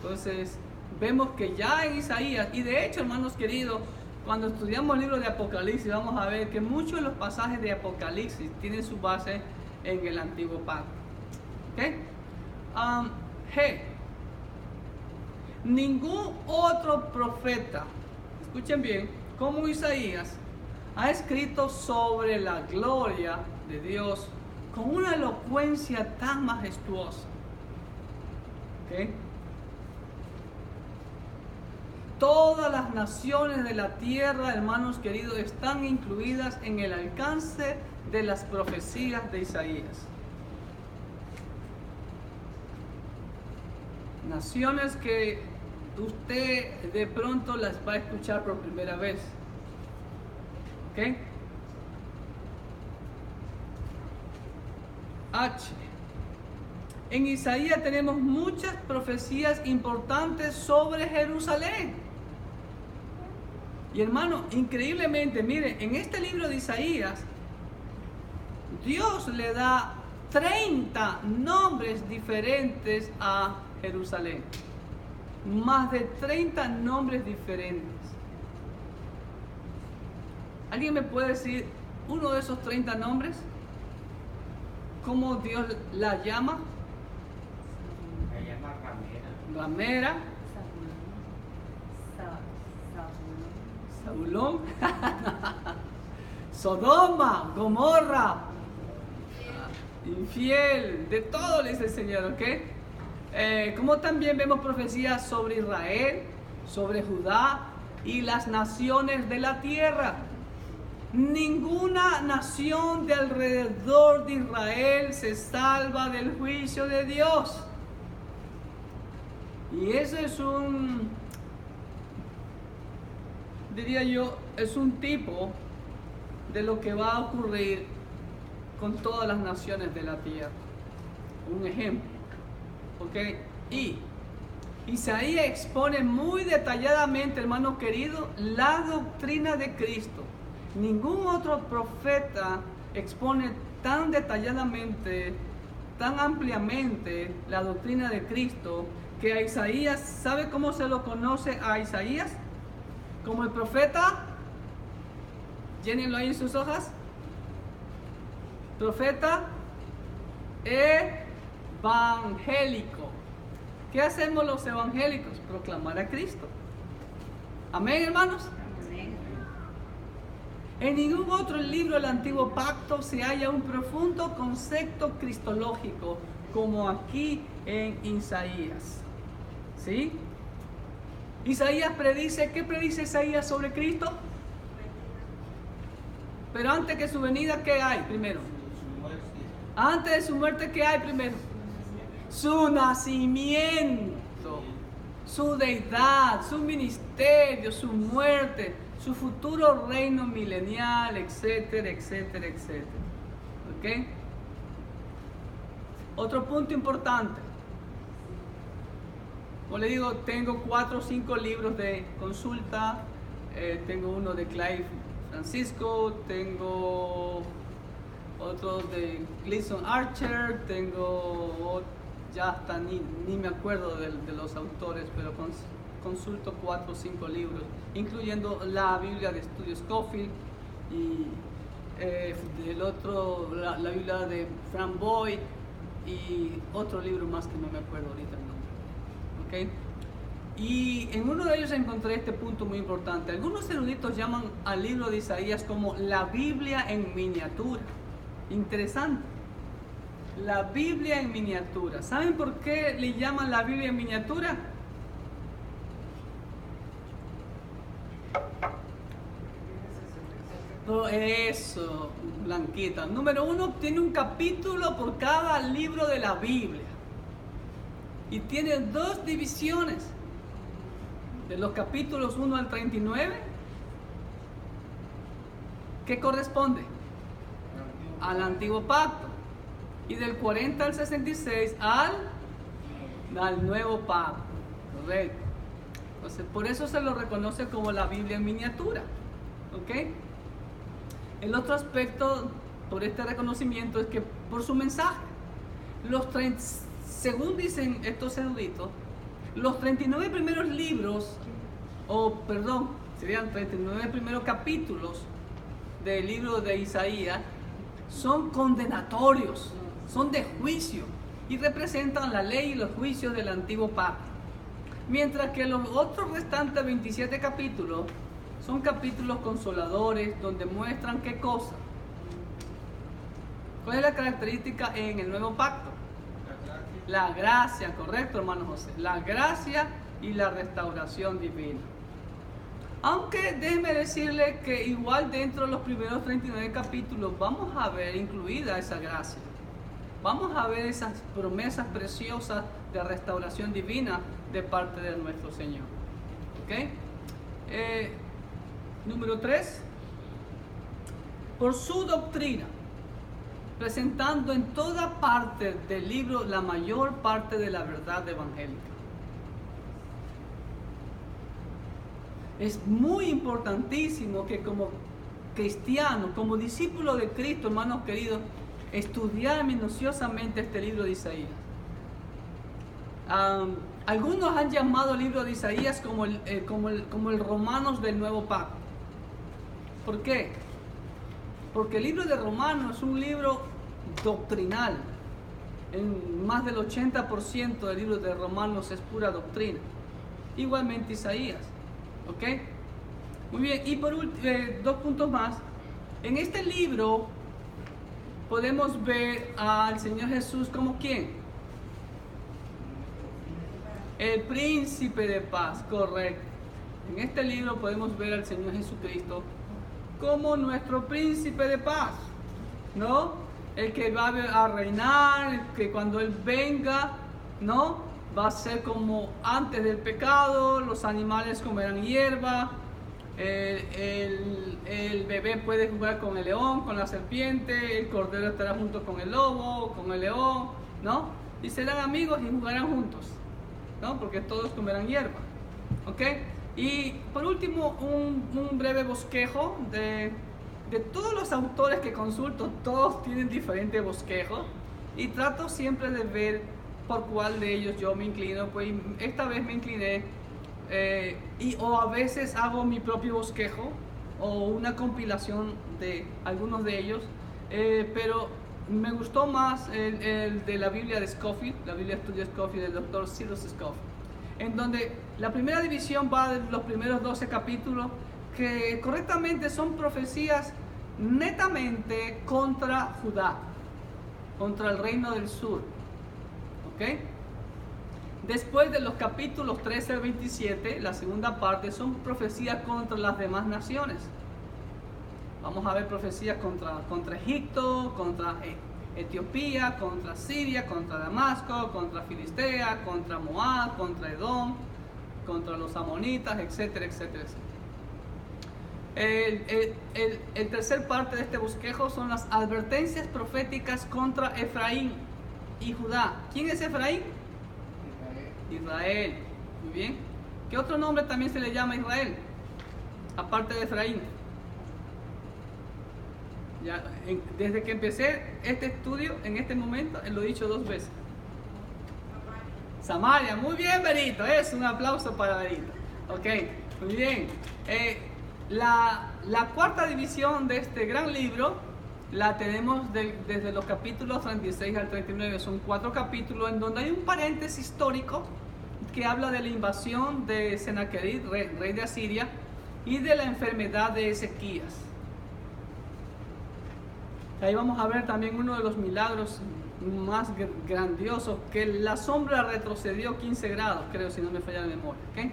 Entonces, vemos que ya en Isaías, y de hecho, hermanos queridos, cuando estudiamos el libro de Apocalipsis, vamos a ver que muchos de los pasajes de Apocalipsis tienen su base en el antiguo pacto. ¿Okay? G. Ningún otro profeta, escuchen bien, como Isaías, ha escrito sobre la gloria de Dios con una elocuencia tan majestuosa. ¿Okay? Todas las naciones de la tierra, hermanos queridos, están incluidas en el alcance de las profecías de Isaías. Naciones que usted de pronto las va a escuchar por primera vez. ¿Ok? H. En Isaías tenemos muchas profecías importantes sobre Jerusalén. Y hermano, increíblemente, mire, en este libro de Isaías, Dios le da 30 nombres diferentes a Jerusalén. Más de 30 nombres diferentes. ¿Alguien me puede decir uno de esos 30 nombres? ¿Cómo Dios la llama? Se llama ramera. Ramera, Zabulón, Sodoma, Gomorra, infiel, de todo le dice el Señor, ¿ok? Como también vemos profecías sobre Israel, sobre Judá y las naciones de la tierra. Ninguna nación de alrededor de Israel se salva del juicio de Dios. Y eso es diría yo, es un tipo de lo que va a ocurrir con todas las naciones de la tierra. Un ejemplo, ¿ok? Y Isaías expone muy detalladamente, hermano querido, la doctrina de Cristo. Ningún otro profeta expone tan detalladamente, tan ampliamente la doctrina de Cristo, que a Isaías, ¿sabe cómo se lo conoce a Isaías? Como el profeta, llénenlo ahí en sus hojas, profeta evangélico. ¿Qué hacemos los evangélicos? Proclamar a Cristo. Amén, hermanos. En ningún otro libro del Antiguo Pacto se halla un profundo concepto cristológico como aquí en Isaías. ¿Sí? Isaías predice, ¿qué predice Isaías sobre Cristo? Pero antes que su venida, ¿qué hay primero? Antes de su muerte, ¿qué hay primero? Su nacimiento, su deidad, su ministerio, su muerte, su futuro reino milenial, etcétera, etcétera, etcétera. ¿Ok? Otro punto importante. Como le digo, tengo 4 o 5 libros de consulta. Tengo uno de Clive Francisco, tengo otro de Gleason Archer, tengo, ya hasta ni me acuerdo de los autores, pero consulto 4 o 5 libros, incluyendo la Biblia de Estudio Scofield y el otro, la Biblia de Frank Boyd y otro libro más que no me acuerdo ahorita el nombre. ¿Okay? Y en uno de ellos encontré este punto muy importante. Algunos eruditos llaman al libro de Isaías como la Biblia en miniatura. Interesante. La Biblia en miniatura. ¿Saben por qué le llaman la Biblia en miniatura? Eso, Blanquita. Número 1, tiene un capítulo por cada libro de la Biblia. Y tiene 2 divisiones. De los capítulos 1 al 39, ¿qué corresponde? Al Antiguo Pacto. Y del 40 al 66 al Nuevo Pacto. Correcto. Entonces, por eso se lo reconoce como la Biblia en miniatura. ¿Ok? El otro aspecto por este reconocimiento es que por su mensaje, según dicen estos eruditos, los 39 primeros libros, serían 39 primeros capítulos del libro de Isaías, son condenatorios, son de juicio y representan la ley y los juicios del Antiguo Pacto. Mientras que los otros restantes 27 capítulos son capítulos consoladores donde muestran qué cosa. ¿Cuál es la característica en el Nuevo Pacto? La gracia, correcto, hermano José. La gracia y la restauración divina. Aunque déjeme decirle que igual dentro de los primeros 39 capítulos vamos a ver incluida esa gracia. Vamos a ver esas promesas preciosas de restauración divina de parte de nuestro Señor. ¿Ok? Número 3. Por su doctrina, presentando en toda parte del libro la mayor parte de la verdad evangélica. Es muy importantísimo que como cristiano, como discípulo de Cristo, hermanos queridos, estudiar minuciosamente este libro de Isaías. Algunos han llamado el libro de Isaías como el Romanos del Nuevo Pacto. ¿Por qué? Porque el libro de Romanos es un libro doctrinal. En más del 80% del libro de Romanos es pura doctrina. Igualmente Isaías. ¿Ok? Muy bien. Y por último, 2 puntos más. En este libro podemos ver al Señor Jesús como ¿quién? El príncipe de paz, correcto. En este libro podemos ver al Señor Jesucristo como nuestro príncipe de paz, ¿no? El que va a reinar, el que cuando Él venga, ¿no? Va a ser como antes del pecado, los animales comerán hierba, el bebé puede jugar con el león, con la serpiente, el cordero estará junto con el lobo, con el león, ¿no? Y serán amigos y jugarán juntos, ¿no? Porque todos comerán hierba, ¿ok? Y por último, un breve bosquejo de todos los autores que consulto. Todos tienen diferentes bosquejos y trato siempre de ver por cuál de ellos yo me inclino. Pues esta vez me incliné o a veces hago mi propio bosquejo o una compilación de algunos de ellos, pero me gustó más el de la Biblia de Scofield, la Biblia Estudio Scofield del Dr. Cyrus Scofield, en donde la primera división va de los primeros 12 capítulos que correctamente son profecías netamente contra Judá, contra el reino del sur, ¿ok? Después de los capítulos 13 al 27, la segunda parte son profecías contra las demás naciones. Vamos a ver profecías contra Egipto, contra Etiopía, contra Siria, contra Damasco, contra Filistea, contra Moab, contra Edom, contra los amonitas, etcétera, etcétera, etcétera. El tercer parte de este bosquejo son las advertencias proféticas contra Efraín y Judá. ¿Quién es Efraín? Israel. Muy bien. ¿Qué otro nombre también se le llama a Israel? Aparte de Efraín. Ya, desde que empecé este estudio, en este momento, lo he dicho 2 veces. Samaria. Muy bien, Berito. Es un aplauso para Berito. Ok, muy bien. La cuarta división de este gran libro la tenemos desde los capítulos 36 al 39. Son 4 capítulos en donde hay un paréntesis histórico que habla de la invasión de Sennacherib, rey de Asiria, y de la enfermedad de Ezequías. Ahí vamos a ver también uno de los milagros más grandiosos, que la sombra retrocedió 15 grados, creo, si no me falla la memoria. ¿Okay?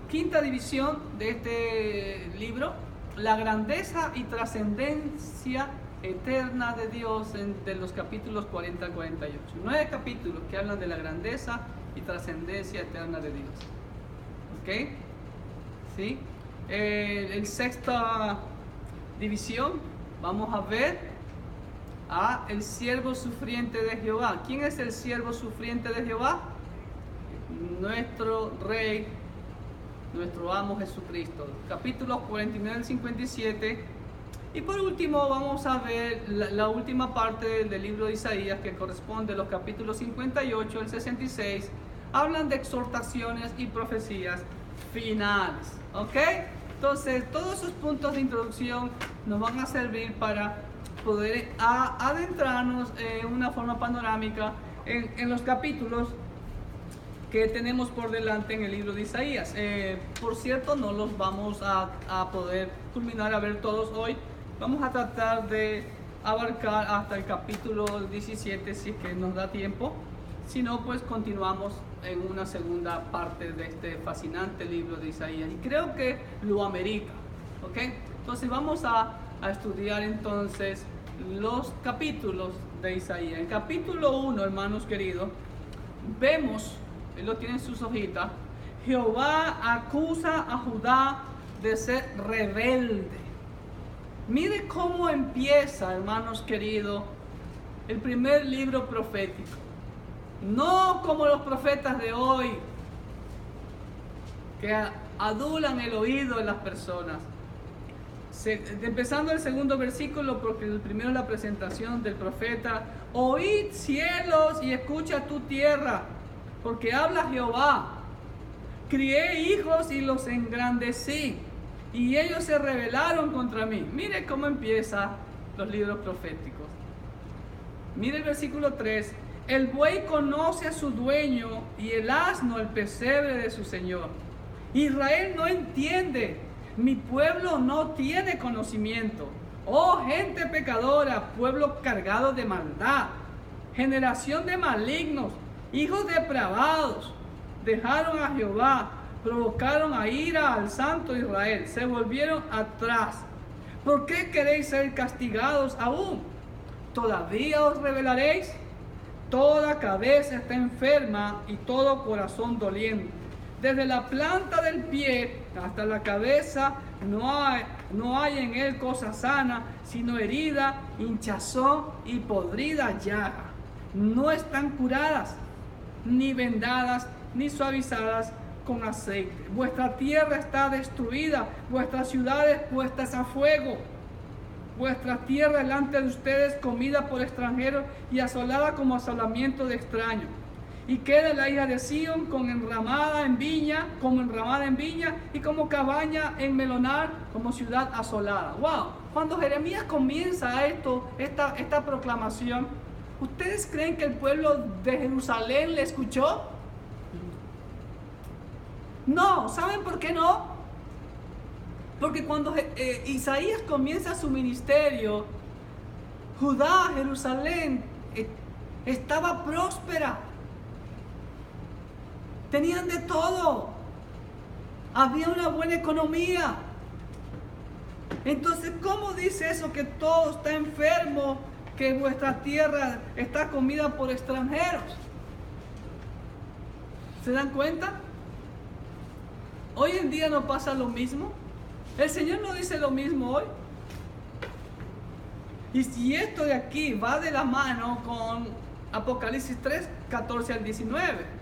Quinta división de este libro, la grandeza y trascendencia eterna de Dios, de los capítulos 40 al 48. 9 capítulos que hablan de la grandeza y trascendencia eterna de Dios. ¿Ok? ¿Sí? El sexta división, vamos a ver a el siervo sufriente de Jehová. ¿Quién es el siervo sufriente de Jehová? Nuestro Rey, nuestro amo Jesucristo. Capítulos 49 al 57. Y por último vamos a ver la última parte del libro de Isaías, que corresponde a los capítulos 58 al 66. Hablan de exhortaciones y profecías finales. ¿Ok? Entonces todos esos puntos de introducción nos van a servir para poder adentrarnos en una forma panorámica en los capítulos que tenemos por delante en el libro de Isaías. Por cierto, no los vamos a poder culminar a ver todos hoy. Vamos a tratar de abarcar hasta el capítulo 17 si es que nos da tiempo. Si no, pues continuamos en una segunda parte de este fascinante libro de Isaías. Y creo que lo amerita. ¿Ok? Entonces vamos a estudiar entonces los capítulos de Isaías. En capítulo 1, hermanos queridos, vemos, él lo tiene en sus hojitas, Jehová acusa a Judá de ser rebelde. Mire cómo empieza, hermanos queridos, el primer libro profético. No como los profetas de hoy, que adulan el oído de las personas. Empezando el segundo versículo, porque el primero es la presentación del profeta. Oíd cielos y escucha tu tierra, porque habla Jehová. Crié hijos y los engrandecí, y ellos se rebelaron contra mí. Mire cómo empieza los libros proféticos. Mire el versículo 3. El buey conoce a su dueño y el asno el pesebre de su señor. Israel no entiende, mi pueblo no tiene conocimiento. Oh gente pecadora, pueblo cargado de maldad, generación de malignos, hijos depravados, dejaron a Jehová, provocaron a ira al santo Israel, se volvieron atrás. ¿Por qué queréis ser castigados aún? ¿Todavía os rebelaréis? Toda cabeza está enferma y todo corazón doliente. Desde la planta del pie hasta la cabeza no hay en él cosa sana, sino herida, hinchazón y podrida llaga. No están curadas, ni vendadas, ni suavizadas con aceite. Vuestra tierra está destruida, vuestras ciudades puestas a fuego. Vuestra tierra delante de ustedes comida por extranjeros y asolada como asolamiento de extraños. Y queda la hija de Sión como enramada en viña y como cabaña en melonar, como ciudad asolada. Wow, cuando Jeremías comienza esta proclamación, ¿ustedes creen que el pueblo de Jerusalén le escuchó? No, ¿saben por qué no? Porque cuando Isaías comienza su ministerio, Judá, Jerusalén, estaba próspera. Tenían de todo. Había una buena economía. Entonces, ¿cómo dice eso que todo está enfermo, que vuestra tierra está comida por extranjeros? ¿Se dan cuenta? Hoy en día no pasa lo mismo. El Señor no dice lo mismo hoy. Y si esto de aquí va de la mano con Apocalipsis 3, 14 al 19,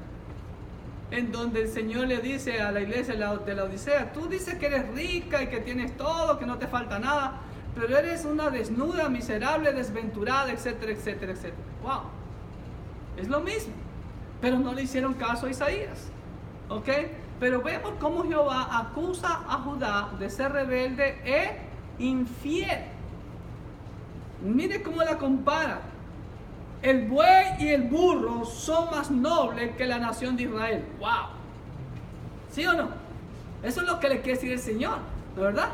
en donde el Señor le dice a la iglesia de la Odisea, tú dices que eres rica y que tienes todo, que no te falta nada, pero eres una desnuda, miserable, desventurada, etcétera, etcétera, etcétera. Wow, es lo mismo, pero no le hicieron caso a Isaías, ¿ok? Pero vemos cómo Jehová acusa a Judá de ser rebelde e infiel. Mire cómo la compara. El buey y el burro son más nobles que la nación de Israel. ¡Wow! ¿Sí o no? Eso es lo que le quiere decir el Señor, ¿no es verdad?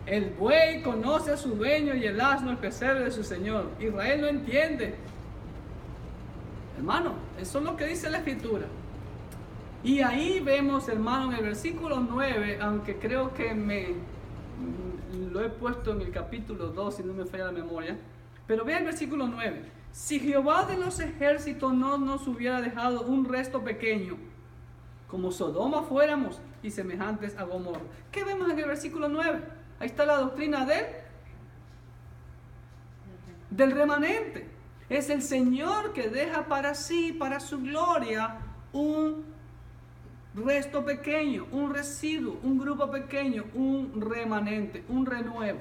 El buey conoce a su dueño y el asno el pesebre de su señor. Israel no entiende. Hermano, eso es lo que dice la Escritura. Y ahí vemos, hermano, en el versículo 9, aunque creo que lo he puesto en el capítulo 2, si no me falla la memoria, pero vea el versículo 9. Si Jehová de los ejércitos no nos hubiera dejado un resto pequeño, como Sodoma fuéramos y semejantes a Gomorra. ¿Qué vemos en el versículo 9? Ahí está la doctrina del remanente. Es el Señor que deja para sí, para su gloria, un resto pequeño, un residuo, un grupo pequeño, un remanente, un renuevo.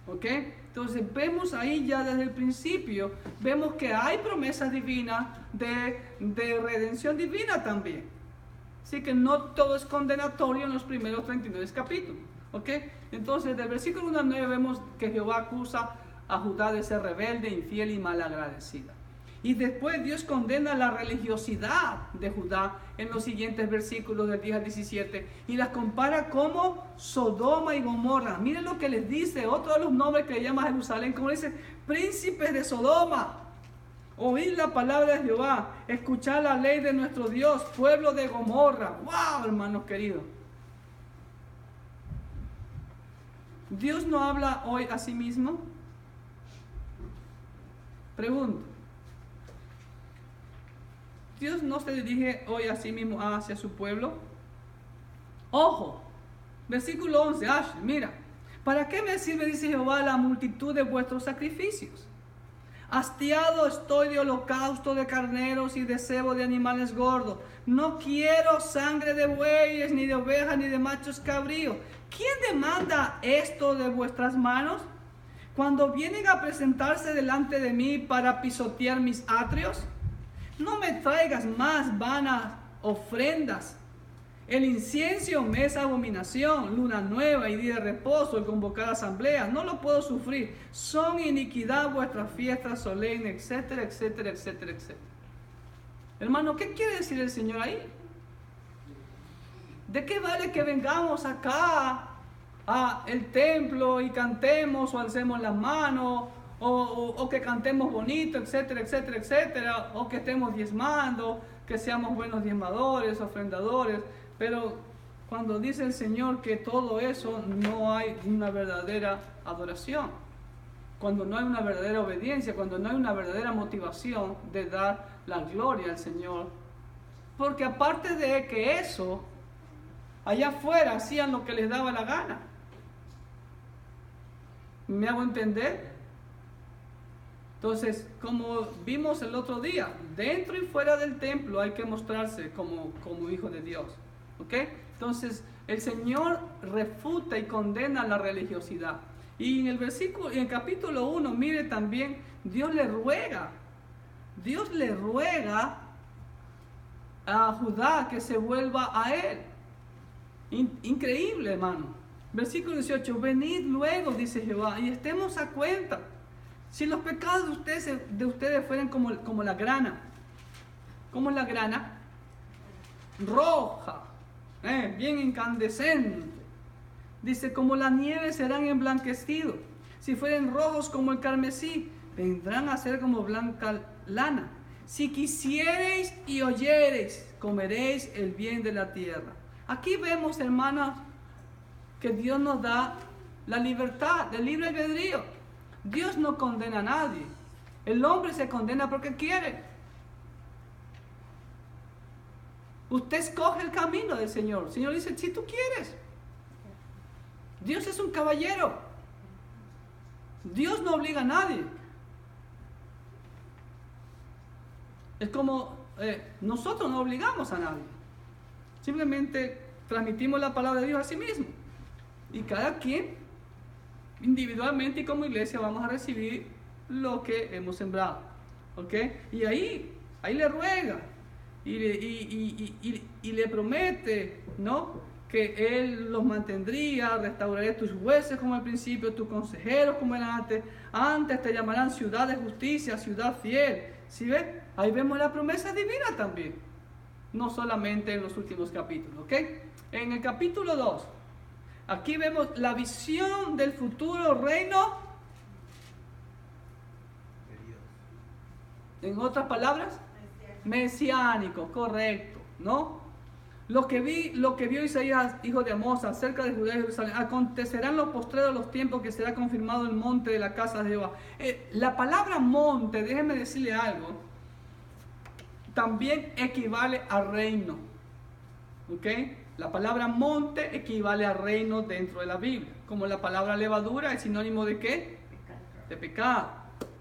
¿Ok? Entonces vemos ahí ya desde el principio, vemos que hay promesas divinas de redención divina también. Así que no todo es condenatorio en los primeros 39 capítulos. ¿Ok? Entonces del versículo 1 al 9 vemos que Jehová acusa a Judá de ser rebelde, infiel y malagradecida. Y después Dios condena la religiosidad de Judá en los siguientes versículos del 10 al 17 y las compara como Sodoma y Gomorra. Miren lo que les dice, otro de los nombres que le llama a Jerusalén, como dice, príncipes de Sodoma. Oíd la palabra de Jehová, escuchad la ley de nuestro Dios, pueblo de Gomorra. ¡Wow, hermanos queridos! ¿Dios no habla hoy a sí mismo? Pregunto. ¿Dios no se dirige hoy a sí mismo hacia su pueblo? Ojo, versículo 11, mira, ¿para qué me sirve, dice Jehová, la multitud de vuestros sacrificios? Hastiado estoy de holocausto de carneros y de cebo de animales gordos. No quiero sangre de bueyes, ni de ovejas, ni de machos cabríos. ¿Quién demanda esto de vuestras manos? Cuando vienen a presentarse delante de mí para pisotear mis atrios, no me traigas más vanas ofrendas. El incienso me es abominación, luna nueva y día de reposo y convocar asamblea. No lo puedo sufrir. Son iniquidad vuestras fiestas solemnes, etcétera, etcétera, etcétera, etcétera. Hermano, ¿qué quiere decir el Señor ahí? ¿De qué vale que vengamos acá al templo y cantemos o alcemos las manos o que cantemos bonito, etcétera, etcétera, etcétera, o que estemos diezmando, que seamos buenos diezmadores, ofrendadores? Pero cuando dice el Señor que todo eso, no hay una verdadera adoración, cuando no hay una verdadera obediencia, cuando no hay una verdadera motivación de dar la gloria al Señor. Porque aparte de que eso, allá afuera hacían lo que les daba la gana. ¿Me hago entender? Entonces, como vimos el otro día, dentro y fuera del templo hay que mostrarse como hijo de Dios. ¿Ok? Entonces, el Señor refuta y condena la religiosidad. Y en el capítulo 1, mire también, Dios le ruega a Judá que se vuelva a él. Increíble, hermano. Versículo 18, venid luego, dice Jehová, y estemos a cuenta. Si los pecados de ustedes fueran como la grana. ¿Cómo es la grana? Roja, bien incandescente. Dice, como la nieve serán emblanquecidos. Si fueren rojos como el carmesí, vendrán a ser como blanca lana. Si quisiereis y oyereis, comeréis el bien de la tierra. Aquí vemos, hermanos, que Dios nos da la libertad, del libre albedrío. Dios no condena a nadie. El hombre se condena porque quiere. Usted escoge el camino del Señor. El Señor dice, si tú quieres. Dios es un caballero. Dios no obliga a nadie. Es como nosotros no obligamos a nadie. Simplemente transmitimos la palabra de Dios a sí mismo. Y cada quien, individualmente y como iglesia, vamos a recibir lo que hemos sembrado. ¿Ok? Y ahí le ruega. Y le promete, ¿no?, que Él los mantendría, restauraré tus jueces como al principio, tus consejeros como eran antes. Antes te llamarán ciudad de justicia, ciudad fiel. ¿Sí ven? Ahí vemos la promesa divina también. No solamente en los últimos capítulos, ¿ok? En el capítulo 2, aquí vemos la visión del futuro reino. En otras palabras, mesiánico, correcto, ¿no? Lo que vio Isaías, hijo de Amós, acerca de Judá y Jerusalén, acontecerán los postreros los tiempos que será confirmado el monte de la casa de Jehová. La palabra monte, déjeme decirle algo, también equivale a reino. ¿Ok? La palabra monte equivale a reino dentro de la Biblia. Como la palabra levadura es sinónimo de ¿qué? De pecado.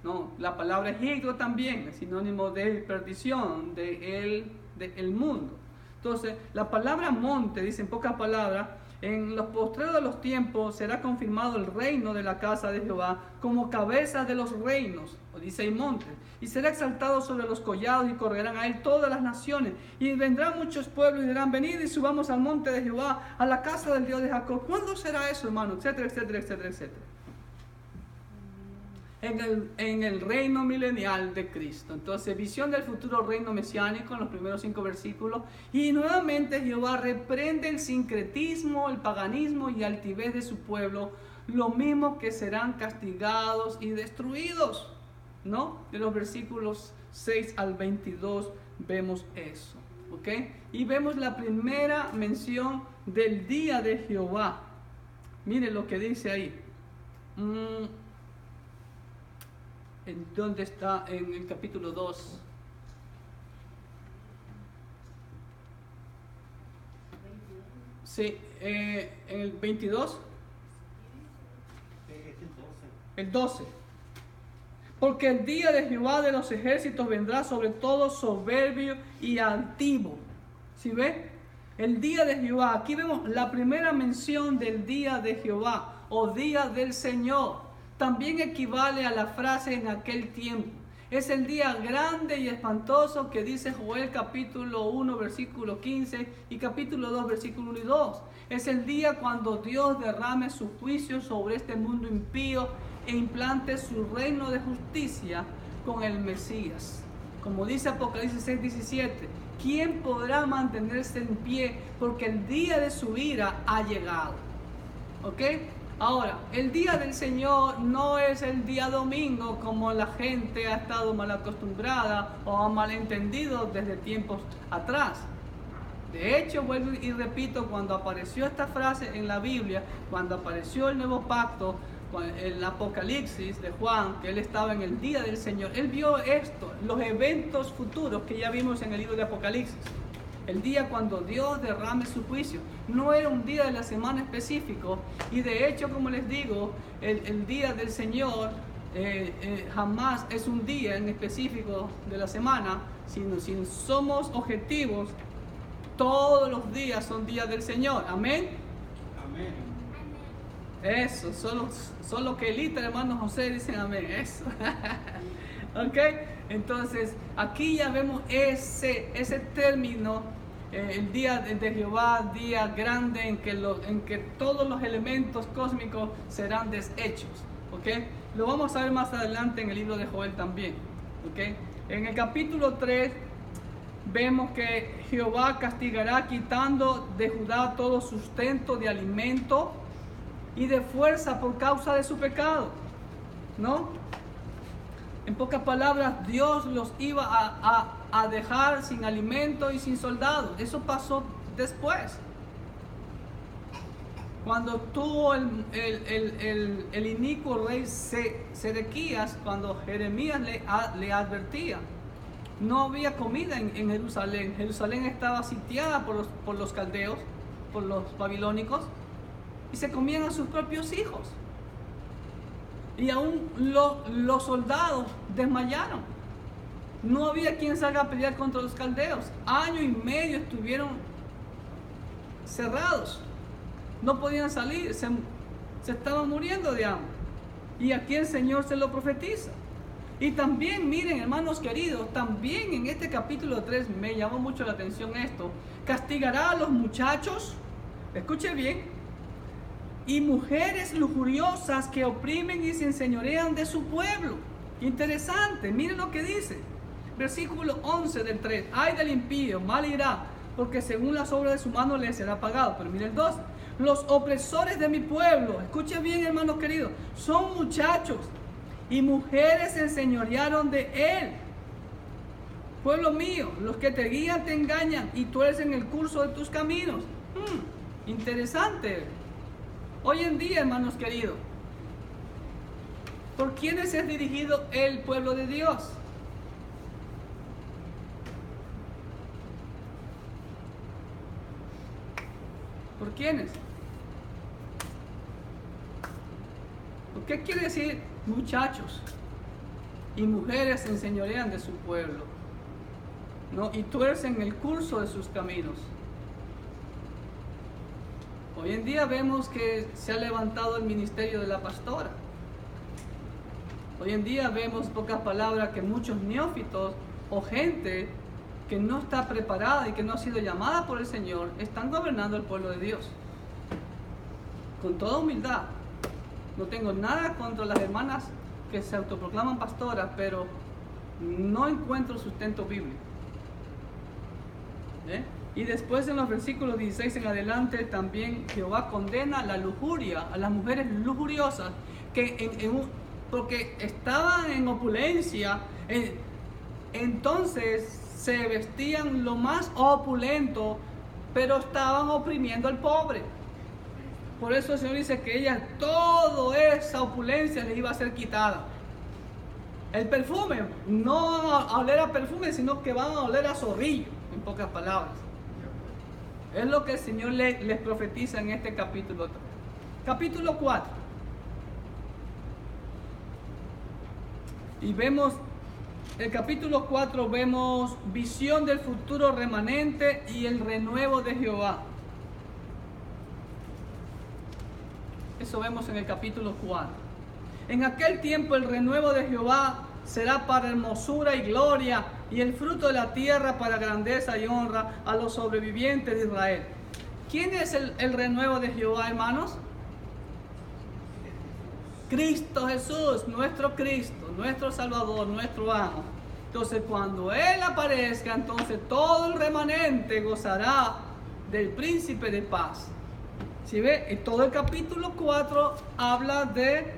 No, la palabra Egipto también es sinónimo de perdición, del mundo. Entonces, la palabra monte, dice en pocas palabras, en los postreros de los tiempos será confirmado el reino de la casa de Jehová como cabeza de los reinos, o dice el monte, y será exaltado sobre los collados y correrán a él todas las naciones, y vendrán muchos pueblos y dirán, venid y subamos al monte de Jehová, a la casa del Dios de Jacob. ¿Cuándo será eso, hermano? Etcétera, etcétera, etcétera, etcétera. En el reino milenial de Cristo. Entonces, visión del futuro reino mesiánico en los primeros 5 versículos. Y nuevamente Jehová reprende el sincretismo, el paganismo y altivez de su pueblo, lo mismo que serán castigados y destruidos, ¿no? De los versículos 6 al 22 vemos eso, ¿ok? Y vemos la primera mención del día de Jehová. Mire lo que dice ahí. ¿En dónde está? En el capítulo 2. Sí, en el 22. El 12. Porque el día de Jehová de los ejércitos vendrá sobre todo soberbio y altivo. ¿Sí ve? El día de Jehová. Aquí vemos la primera mención del día de Jehová o día del Señor. También equivale a la frase en aquel tiempo. Es el día grande y espantoso que dice Joel capítulo 1 versículo 15 y capítulo 2 versículo 1 y 2. Es el día cuando Dios derrame su juicio sobre este mundo impío e implante su reino de justicia con el Mesías. Como dice Apocalipsis 6:17, ¿quién podrá mantenerse en pie? Porque el día de su ira ha llegado. ¿Ok? Ahora, el día del Señor no es el día domingo como la gente ha estado mal acostumbrada o ha malentendido desde tiempos atrás. De hecho, vuelvo y repito, cuando apareció esta frase en la Biblia, cuando apareció el nuevo pacto, el Apocalipsis de Juan, que él estaba en el día del Señor, él vio esto, los eventos futuros que ya vimos en el libro de Apocalipsis. El día cuando Dios derrame su juicio. No era un día de la semana específico. Y de hecho, como les digo, el día del Señor jamás es un día en específico de la semana. Sino si somos objetivos, todos los días son días del Señor. Amén. Amén. Eso, solo que Elita, hermano José, dicen amén. Eso. ¿Ok? Entonces, aquí ya vemos ese término. El día de Jehová, día grande en que todos los elementos cósmicos serán deshechos. ¿Okay? Lo vamos a ver más adelante en el libro de Joel también. ¿Okay? En el capítulo 3 vemos que Jehová castigará quitando de Judá todo sustento de alimento y de fuerza por causa de su pecado. ¿No? En pocas palabras, Dios los iba a dejar sin alimento y sin soldados. Eso pasó después. Cuando tuvo el inicuo rey Sedequías, cuando Jeremías le advertía, no había comida en Jerusalén. Jerusalén estaba sitiada por los caldeos, por los babilónicos, y se comían a sus propios hijos. Y aún los soldados desmayaron. No había quien salga a pelear contra los caldeos. Año y medio estuvieron cerrados. No podían salir. Se estaban muriendo de hambre. Y aquí el Señor se lo profetiza. Y también, miren, hermanos queridos, también en este capítulo 3 me llamó mucho la atención esto. Castigará a los muchachos, escuche bien, y mujeres lujuriosas que oprimen y se enseñorean de su pueblo. Interesante, miren lo que dice. Versículo 11 del 3. Ay del impío, mal irá, porque según las obras de su mano le será pagado. Pero miren el 2. Los opresores de mi pueblo, escuchen bien, hermanos queridos, son muchachos y mujeres se enseñorearon de él. Pueblo mío, los que te guían te engañan y tuercen el curso de tus caminos. Interesante. Hoy en día, hermanos queridos, ¿por quiénes es dirigido el pueblo de Dios? ¿Por quiénes? ¿Por qué quiere decir muchachos y mujeres se enseñorean de su pueblo, ¿no? Y tuercen el curso de sus caminos? Hoy en día vemos que se ha levantado el ministerio de la pastora. Hoy en día vemos, en pocas palabras, que muchos neófitos o gente que no está preparada y que no ha sido llamada por el Señor están gobernando el pueblo de Dios. Con toda humildad. No tengo nada contra las hermanas que se autoproclaman pastoras, pero no encuentro sustento bíblico. Y después en los versículos 16 en adelante también Jehová condena la lujuria a las mujeres lujuriosas que porque estaban en opulencia, entonces se vestían lo más opulento, pero estaban oprimiendo al pobre. Por eso el Señor dice que ellas, toda esa opulencia les iba a ser quitada. El perfume, no van a oler a perfume, sino que van a oler a zorrillo, en pocas palabras. Es lo que el Señor les profetiza en este capítulo 3. Capítulo 4. Y vemos, el capítulo 4 vemos visión del futuro remanente y el renuevo de Jehová. Eso vemos en el capítulo 4. En aquel tiempo el renuevo de Jehová será para hermosura y gloria, y el fruto de la tierra para grandeza y honra a los sobrevivientes de Israel. ¿Quién es el renuevo de Jehová, hermanos? Cristo Jesús, nuestro Salvador, nuestro amo. Entonces cuando Él aparezca, entonces todo el remanente gozará del príncipe de paz. ¿Sí ve? En todo el capítulo 4 habla de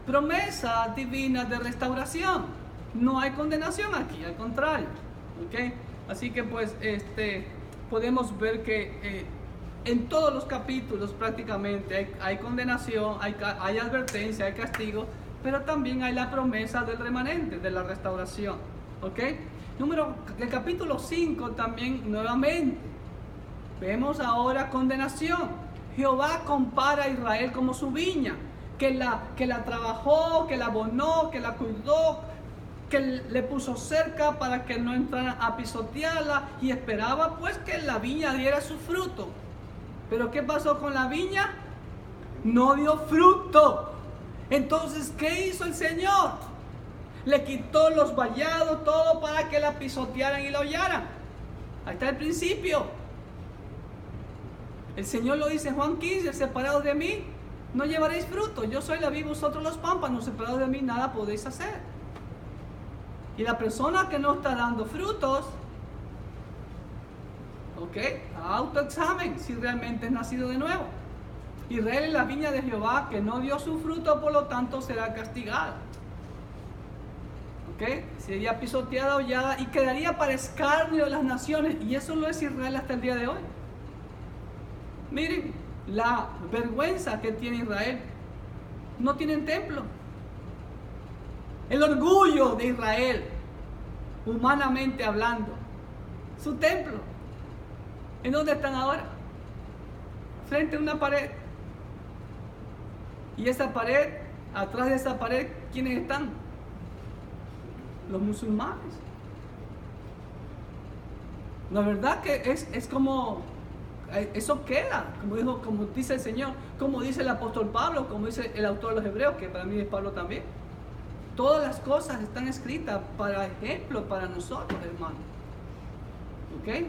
promesa divina de restauración. No hay condenación aquí, al contrario. ¿Okay? Así que pues podemos ver que en todos los capítulos prácticamente hay condenación, hay advertencia, hay castigo, pero también hay la promesa del remanente, de la restauración. ¿Ok? El capítulo 5 también nuevamente vemos ahora condenación. Jehová compara a Israel como su viña, que la trabajó, que la abonó, que la cuidó, que le puso cerca para que no entraran a pisotearla, y esperaba pues que la viña diera su fruto. Pero ¿qué pasó con la viña? No dio fruto. Entonces, ¿qué hizo el Señor? Le quitó los vallados, todo, para que la pisotearan y la hollaran. Ahí está el principio. El Señor lo dice en Juan 15, separados de mí, no llevaréis fruto. Yo soy la vid, vosotros los pámpanos, separados de mí, nada podéis hacer. Y la persona que no está dando frutos, ¿ok? Autoexamen si realmente es nacido de nuevo. Israel es la viña de Jehová, que no dio su fruto, por lo tanto será castigada. ¿Ok? Sería pisoteada, hollada y quedaría para escarnio de las naciones. Y eso lo es Israel hasta el día de hoy. Miren la vergüenza que tiene Israel. No tienen templo. El orgullo de Israel, humanamente hablando, su templo. ¿En dónde están ahora? Frente a una pared. Y esa pared, atrás de esa pared, ¿quiénes están? Los musulmanes. La verdad que es como, eso queda, como dice el Señor, como dice el apóstol Pablo, como dice el autor de los Hebreos, que para mí es Pablo también. Todas las cosas están escritas para ejemplo para nosotros, hermanos. ¿Ok?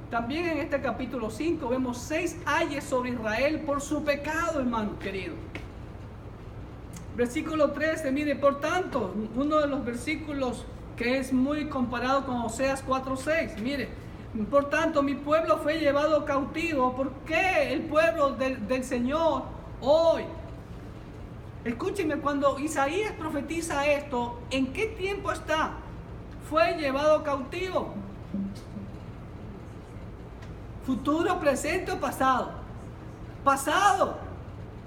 También en este capítulo 5 vemos 6 ayes sobre Israel por su pecado, hermano querido. Versículo 13, mire, por tanto, uno de los versículos que es muy comparado con Oseas 4:6, mire, por tanto mi pueblo fue llevado cautivo. ¿Por qué el pueblo del Señor hoy? Escúchenme, cuando Isaías profetiza esto, ¿en qué tiempo está? Fue llevado cautivo. ¿Futuro, presente o pasado? Pasado.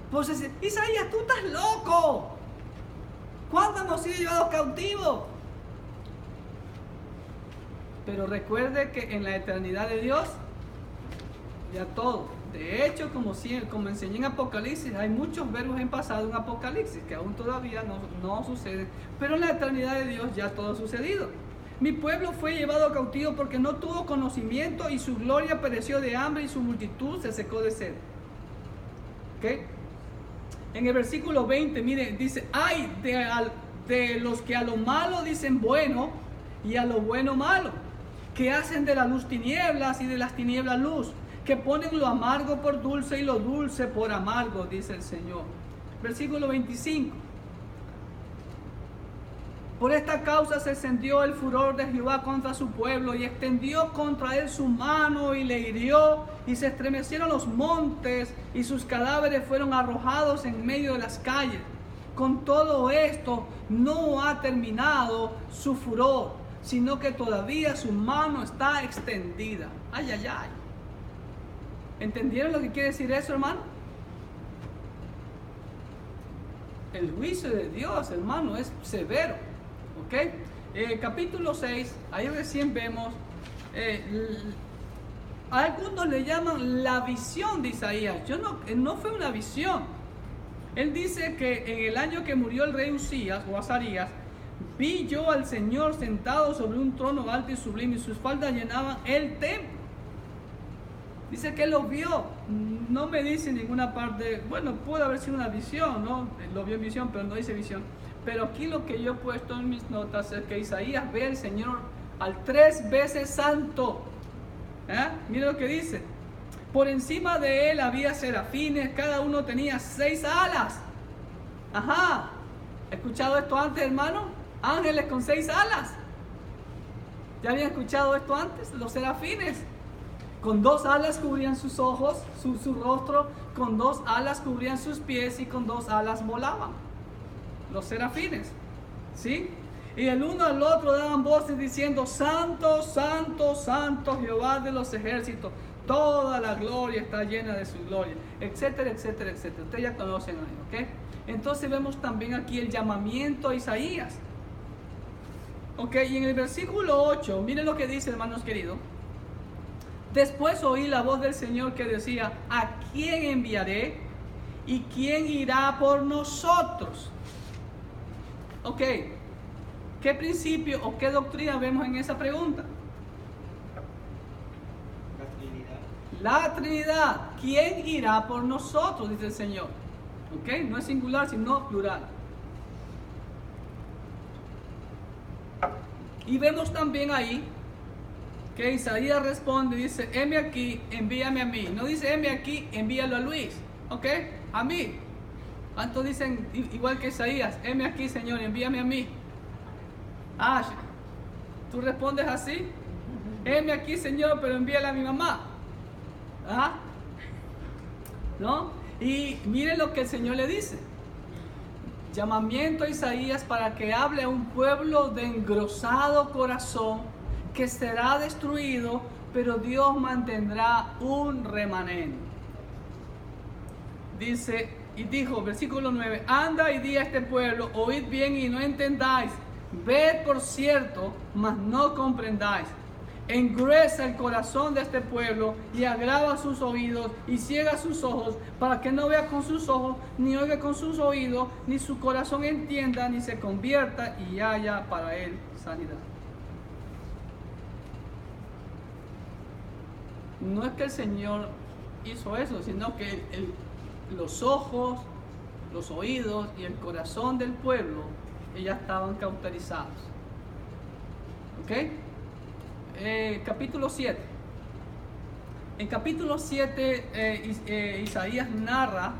Pues Isaías, tú estás loco. ¿Cuándo hemos sido llevados cautivos? Pero recuerde que en la eternidad de Dios, ya todo. De hecho, como enseñé en Apocalipsis, hay muchos verbos en pasado en Apocalipsis que aún todavía no suceden. Pero en la eternidad de Dios ya todo ha sucedido. Mi pueblo fue llevado cautivo porque no tuvo conocimiento, y su gloria pereció de hambre y su multitud se secó de sed. ¿Ok? En el versículo 20, mire, dice, ay de los que a lo malo dicen bueno y a lo bueno malo, que hacen de la luz tinieblas y de las tinieblas luz, que ponen lo amargo por dulce y lo dulce por amargo, dice el Señor. Versículo 25. Por esta causa se encendió el furor de Jehová contra su pueblo, y extendió contra él su mano y le hirió, y se estremecieron los montes, y sus cadáveres fueron arrojados en medio de las calles. Con todo esto no ha terminado su furor, sino que todavía su mano está extendida. Ay, ay, ay. ¿Entendieron lo que quiere decir eso, hermano? El juicio de Dios, hermano, es severo. ¿Ok? Capítulo 6, ahí recién vemos, algunos le llaman la visión de Isaías. No fue una visión. Él dice que en el año que murió el rey Uzías o Azarías, vi yo al Señor sentado sobre un trono alto y sublime, y sus faldas llenaban el templo. Dice que lo vio. No me dice en ninguna parte, bueno, puede haber sido una visión, ¿no? Lo vio en visión, pero no dice visión. Pero aquí lo que yo he puesto en mis notas es que Isaías ve al Señor al 3 veces santo. Mira lo que dice. Por encima de él había serafines, cada uno tenía 6 alas. Ajá. ¿He escuchado esto antes, hermano? Ángeles con 6 alas. ¿Ya habían escuchado esto antes? Los serafines. Con 2 alas cubrían sus ojos, su rostro, con 2 alas cubrían sus pies y con 2 alas volaban. Los serafines, ¿sí? Y el uno al otro daban voces diciendo: Santo, Santo, Santo, Jehová de los ejércitos, toda la gloria está llena de su gloria, etcétera, etcétera, etcétera. Ustedes ya conocen ahí, ¿ok? Entonces vemos también aquí el llamamiento a Isaías. Ok, y en el versículo 8, miren lo que dice, hermanos queridos. Después oí la voz del Señor que decía: ¿a quién enviaré? ¿Y quién irá por nosotros? Ok, ¿qué principio o qué doctrina vemos en esa pregunta? La Trinidad. ¿Quién irá por nosotros? Dice el Señor. Ok, no es singular sino plural. Y vemos también ahí que Isaías responde y dice: heme aquí, envíame a mí. No dice heme aquí, envíalo a Luis. Ok, a mí. ¿Cuántos dicen igual que Isaías? Heme aquí, Señor, envíame a mí. Ah, ¿tú respondes así? Heme aquí, Señor, pero envíala a mi mamá. ¿Ah? ¿No? Y miren lo que el Señor le dice. Llamamiento a Isaías para que hable a un pueblo de engrosado corazón que será destruido, pero Dios mantendrá un remanente. Dice, y dijo, versículo 9: anda y di a este pueblo, oíd bien y no entendáis, ved por cierto, mas no comprendáis. Engruesa el corazón de este pueblo y agrava sus oídos y ciega sus ojos, para que no vea con sus ojos, ni oiga con sus oídos, ni su corazón entienda, ni se convierta y haya para él sanidad. No es que el Señor hizo eso, sino que los ojos, los oídos y el corazón del pueblo ya estaban cauterizados. ¿Ok? Capítulo 7. En capítulo 7 Isaías narra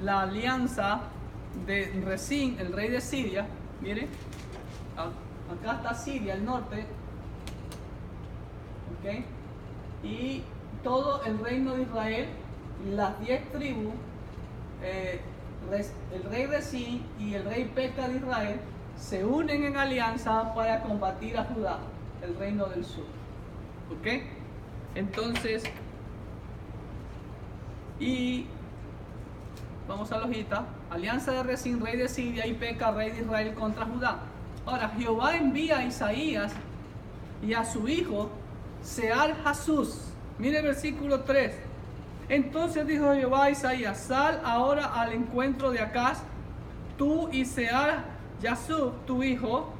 la alianza de Rezín, el rey de Siria. Miren, acá está Siria, el norte. ¿Ok? Y todo el reino de Israel, las 10 tribus, el rey Rezín y el rey Peca de Israel se unen en alianza para combatir a Judá, el reino del sur. ¿Ok? Entonces, y vamos a la hojita: alianza de Rezín, rey de Siria, y Peca, rey de Israel, contra Judá. Ahora, Jehová envía a Isaías y a su hijo Sear-Jesús. Mire el versículo 3. Entonces dijo Jehová a Isaías: sal ahora al encuentro de Acaz, tú y Sear-Jesús, tu hijo,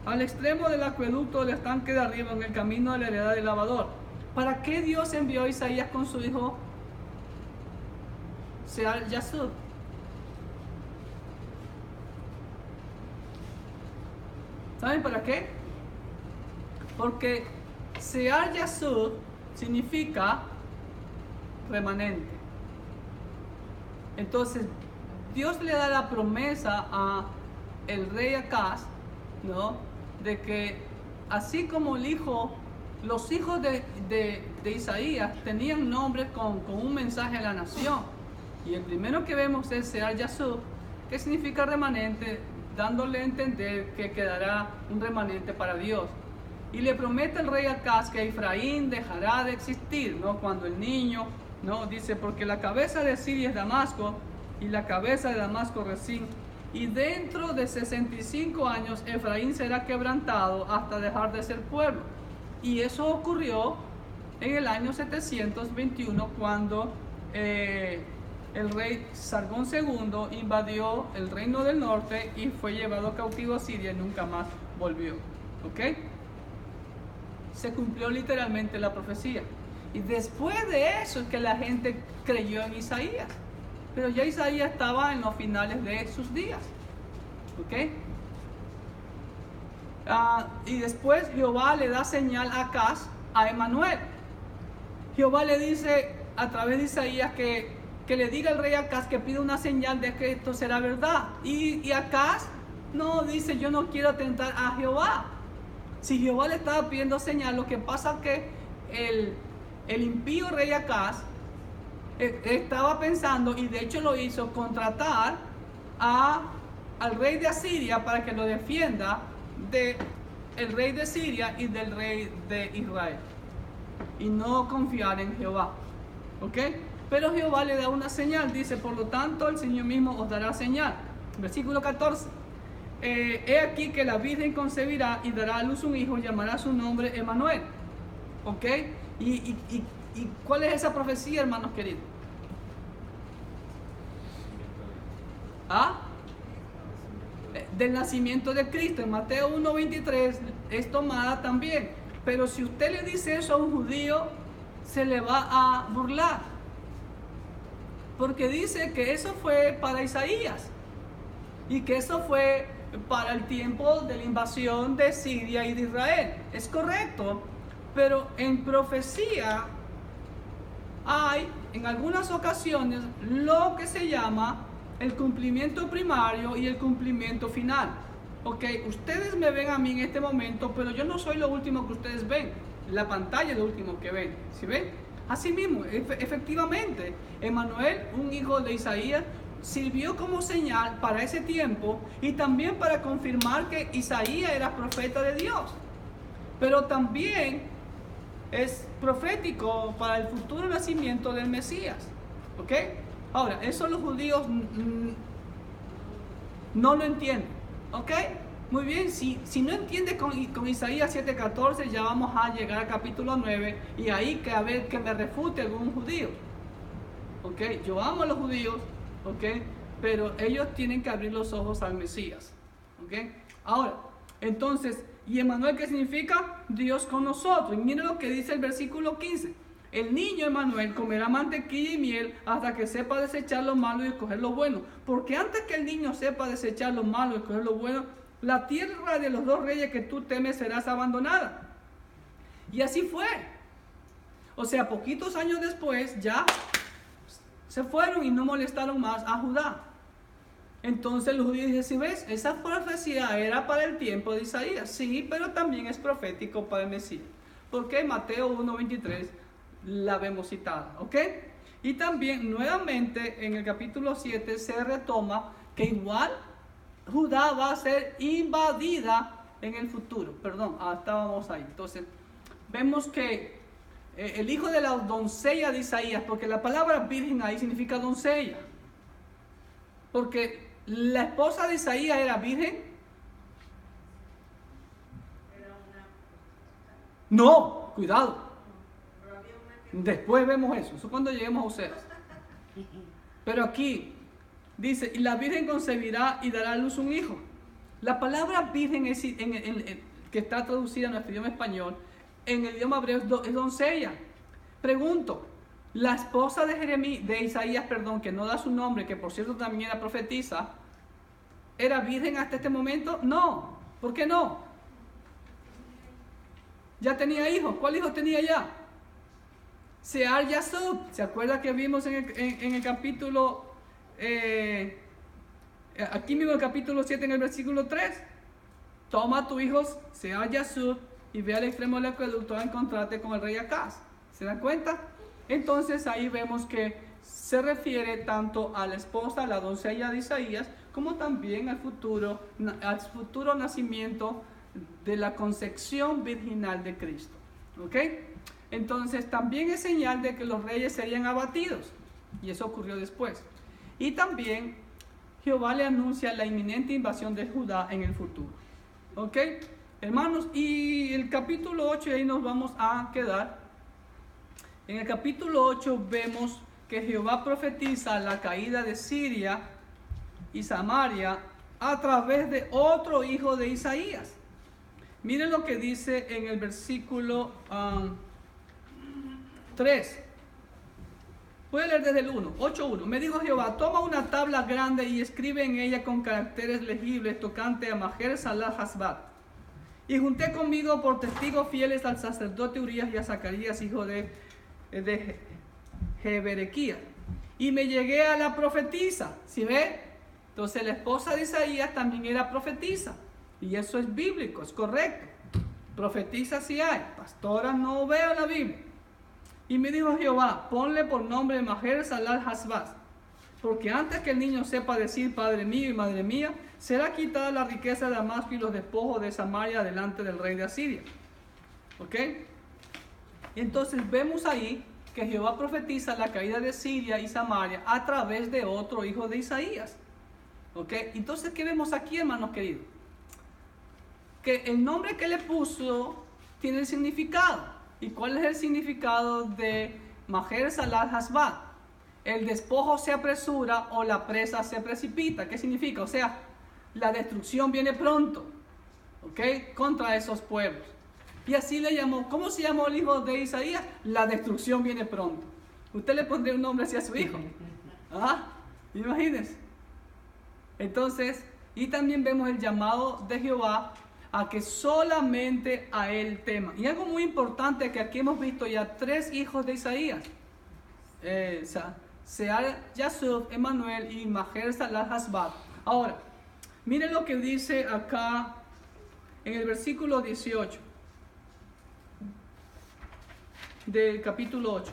al extremo del acueducto del estanque de arriba, en el camino de la heredad del lavador. ¿Para qué Dios envió a Isaías con su hijo Sear-Jesús? ¿Saben para qué? Porque Sear-Jesús significa remanente. Entonces Dios le da la promesa a el rey Acaz, ¿no?, de que así como los hijos de Isaías tenían nombres con un mensaje a la nación, y el primero que vemos es Sear-Jesús, que significa remanente, dándole a entender que quedará un remanente para Dios. Y le promete el rey Acaz que Efraín dejará de existir, ¿no?, cuando el niño, ¿no?, dice, porque la cabeza de Siria es Damasco y la cabeza de Damasco Rezín, y dentro de 65 años Efraín será quebrantado hasta dejar de ser pueblo. Y eso ocurrió en el año 721, cuando el rey Sargón II invadió el reino del norte y fue llevado cautivo a Siria y nunca más volvió. ¿Ok? Se cumplió literalmente la profecía. Y después de eso es que la gente creyó en Isaías. Pero ya Isaías estaba en los finales de sus días. ¿Ok? Y después Jehová le da señal a Acaz, a Emanuel. Jehová le dice a través de Isaías que le diga al rey Acaz que pida una señal de que esto será verdad. Y Acaz no dice, yo no quiero tentar a Jehová. Si Jehová le estaba pidiendo señal, lo que pasa es que el impío rey Acaz estaba pensando, y de hecho lo hizo, contratar al rey de Asiria para que lo defienda del rey de Siria y del rey de Israel, y no confiar en Jehová. ¿Ok? Pero Jehová le da una señal, dice, por lo tanto el Señor mismo os dará señal. Versículo 14. He aquí que la Virgen concebirá y dará a luz un hijo, llamará su nombre Emanuel. ¿Ok? ¿Y cuál es esa profecía, hermanos queridos? Del nacimiento de Cristo. En Mateo 1:23 es tomada también. Pero si usted le dice eso a un judío, se le va a burlar, porque dice que eso fue para Isaías y que eso fue para el tiempo de la invasión de Siria y de Israel. Es correcto, pero en profecía hay en algunas ocasiones lo que se llama el cumplimiento primario y el cumplimiento final. Ok, ustedes me ven a mí en este momento, pero yo no soy lo último que ustedes ven. La pantalla es lo último que ven. ¿Sí ven? Así mismo, efectivamente, Emanuel, un hijo de Isaías, sirvió como señal para ese tiempo y también para confirmar que Isaías era profeta de Dios. Pero también es profético para el futuro nacimiento del Mesías. ¿Ok? Ahora, eso los judíos no lo entienden. ¿Ok? Muy bien, si no entiende con Isaías 7:14, ya vamos a llegar al capítulo 9 y ahí que a ver que me refute algún judío. ¿Ok? Yo amo a los judíos, ¿ok? Pero ellos tienen que abrir los ojos al Mesías. ¿Ok? Ahora, entonces, ¿y Emanuel qué significa? Dios con nosotros. Y miren lo que dice el versículo 15. El niño Emanuel comerá mantequilla y miel hasta que sepa desechar lo malo y escoger lo bueno. Porque antes que el niño sepa desechar lo malo y escoger lo bueno, la tierra de los dos reyes que tú temes serás abandonada. Y así fue. O sea, poquitos años después ya se fueron y no molestaron más a Judá. Entonces los judíos dicen, si ves, esa profecía era para el tiempo de Isaías. Sí, pero también es profético para el Mesías. Porque en Mateo 1:23 la vemos citada. ¿Ok? Y también nuevamente en el capítulo 7 se retoma que igual Judá va a ser invadida en el futuro. Perdón, estábamos ahí. Entonces, vemos que el hijo de la doncella de Isaías, porque la palabra virgen ahí significa doncella, porque la esposa de Isaías era virgen. No, cuidado. Después vemos eso. Eso cuando lleguemos a Oseas. Pero aquí dice, y la virgen concebirá y dará a luz un hijo. La palabra virgen que está traducida en nuestro idioma español, en el idioma hebreo es doncella. Pregunto, la esposa de Isaías, que no da su nombre, que por cierto también era profetisa, ¿era virgen hasta este momento? No. ¿Por qué no? Ya tenía hijos. ¿Cuál hijo tenía ya? Sear Yasub. ¿Se acuerda que vimos en el capítulo, aquí mismo en el capítulo 7, en el versículo 3? Toma a tu hijo Sear Yasub y ve al extremo del acueducto a encontrarte con el rey Acaz. ¿Se dan cuenta? Entonces ahí vemos que se refiere tanto a la esposa, la doncella de Isaías, como también al futuro nacimiento de la concepción virginal de Cristo. ¿Ok? Entonces también es señal de que los reyes serían abatidos, y eso ocurrió después. Y también Jehová le anuncia la inminente invasión de Judá en el futuro. ¿Ok? Hermanos, y el capítulo 8, ahí nos vamos a quedar. En el capítulo 8 vemos que Jehová profetiza la caída de Siria y Samaria a través de otro hijo de Isaías. Miren lo que dice en el versículo 3. Voy a leer desde el 1, 8:1. Me dijo Jehová, toma una tabla grande y escribe en ella con caracteres legibles tocante a Maher Salal Hasbat. Y junté conmigo por testigos fieles al sacerdote Urías y a Zacarías, hijo de Jeberequías. Y me llegué a la profetisa. ¿Sí ve? Entonces la esposa de Isaías también era profetisa. Y eso es bíblico, es correcto. Profetisa sí hay. Pastora no veo la Biblia. Y me dijo Jehová, ponle por nombre Maher Salal Hasbat. Porque antes que el niño sepa decir Padre mío y Madre mía, será quitada la riqueza de Damasco y los despojos de Samaria delante del rey de Asiria. ¿Ok? Entonces vemos ahí que Jehová profetiza la caída de Siria y Samaria a través de otro hijo de Isaías. ¿Ok? Entonces, ¿qué vemos aquí, hermanos queridos? Que el nombre que le puso tiene el significado. ¿Y cuál es el significado de Maher Salal Hasbat? El despojo se apresura o la presa se precipita. ¿Qué significa? O sea, la destrucción viene pronto, ¿ok? Contra esos pueblos. Y así le llamó. ¿Cómo se llamó el hijo de Isaías? La destrucción viene pronto. Usted le pondría un nombre así a su hijo. ¿Ah? Imagínense. Entonces, y también vemos el llamado de Jehová a que solamente a él teman. Y algo muy importante que aquí hemos visto ya 3 hijos de Isaías. Sear Yasub, Emanuel y Maher Salal Hasbat. Ahora, miren lo que dice acá en el versículo 18 del capítulo 8.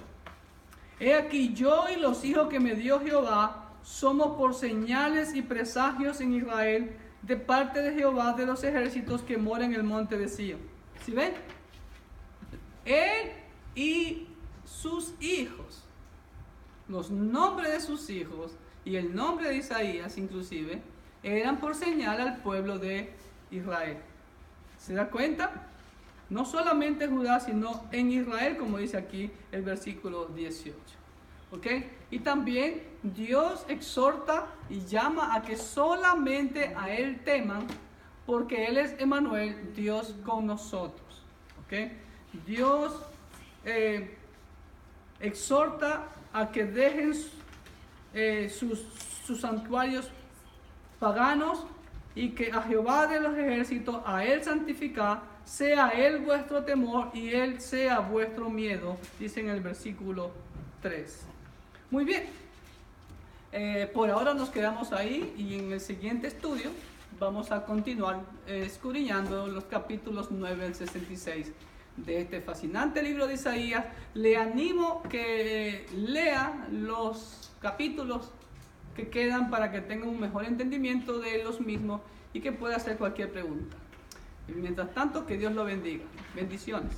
He aquí yo y los hijos que me dio Jehová somos por señales y presagios en Israel de parte de Jehová de los ejércitos que mora en el monte de Sion. ¿Sí ven? Él y sus hijos, los nombres de sus hijos y el nombre de Isaías inclusive, eran por señal al pueblo de Israel. ¿Se da cuenta? No solamente Judá, sino en Israel, como dice aquí el versículo 18. ¿Ok? Y también Dios exhorta y llama a que solamente a Él teman, porque Él es Emanuel, Dios con nosotros. ¿Ok? Dios exhorta a que dejen sus santuarios paganos y que a Jehová de los ejércitos, a Él santificar, sea Él vuestro temor y Él sea vuestro miedo, dice en el versículo 3. Muy bien, por ahora nos quedamos ahí y en el siguiente estudio vamos a continuar escudriñando los capítulos 9 al 66 de este fascinante libro de Isaías. Le animo que lea los capítulos que quedan para que tenga un mejor entendimiento de los mismos y que pueda hacer cualquier pregunta. Y mientras tanto, que Dios lo bendiga. Bendiciones.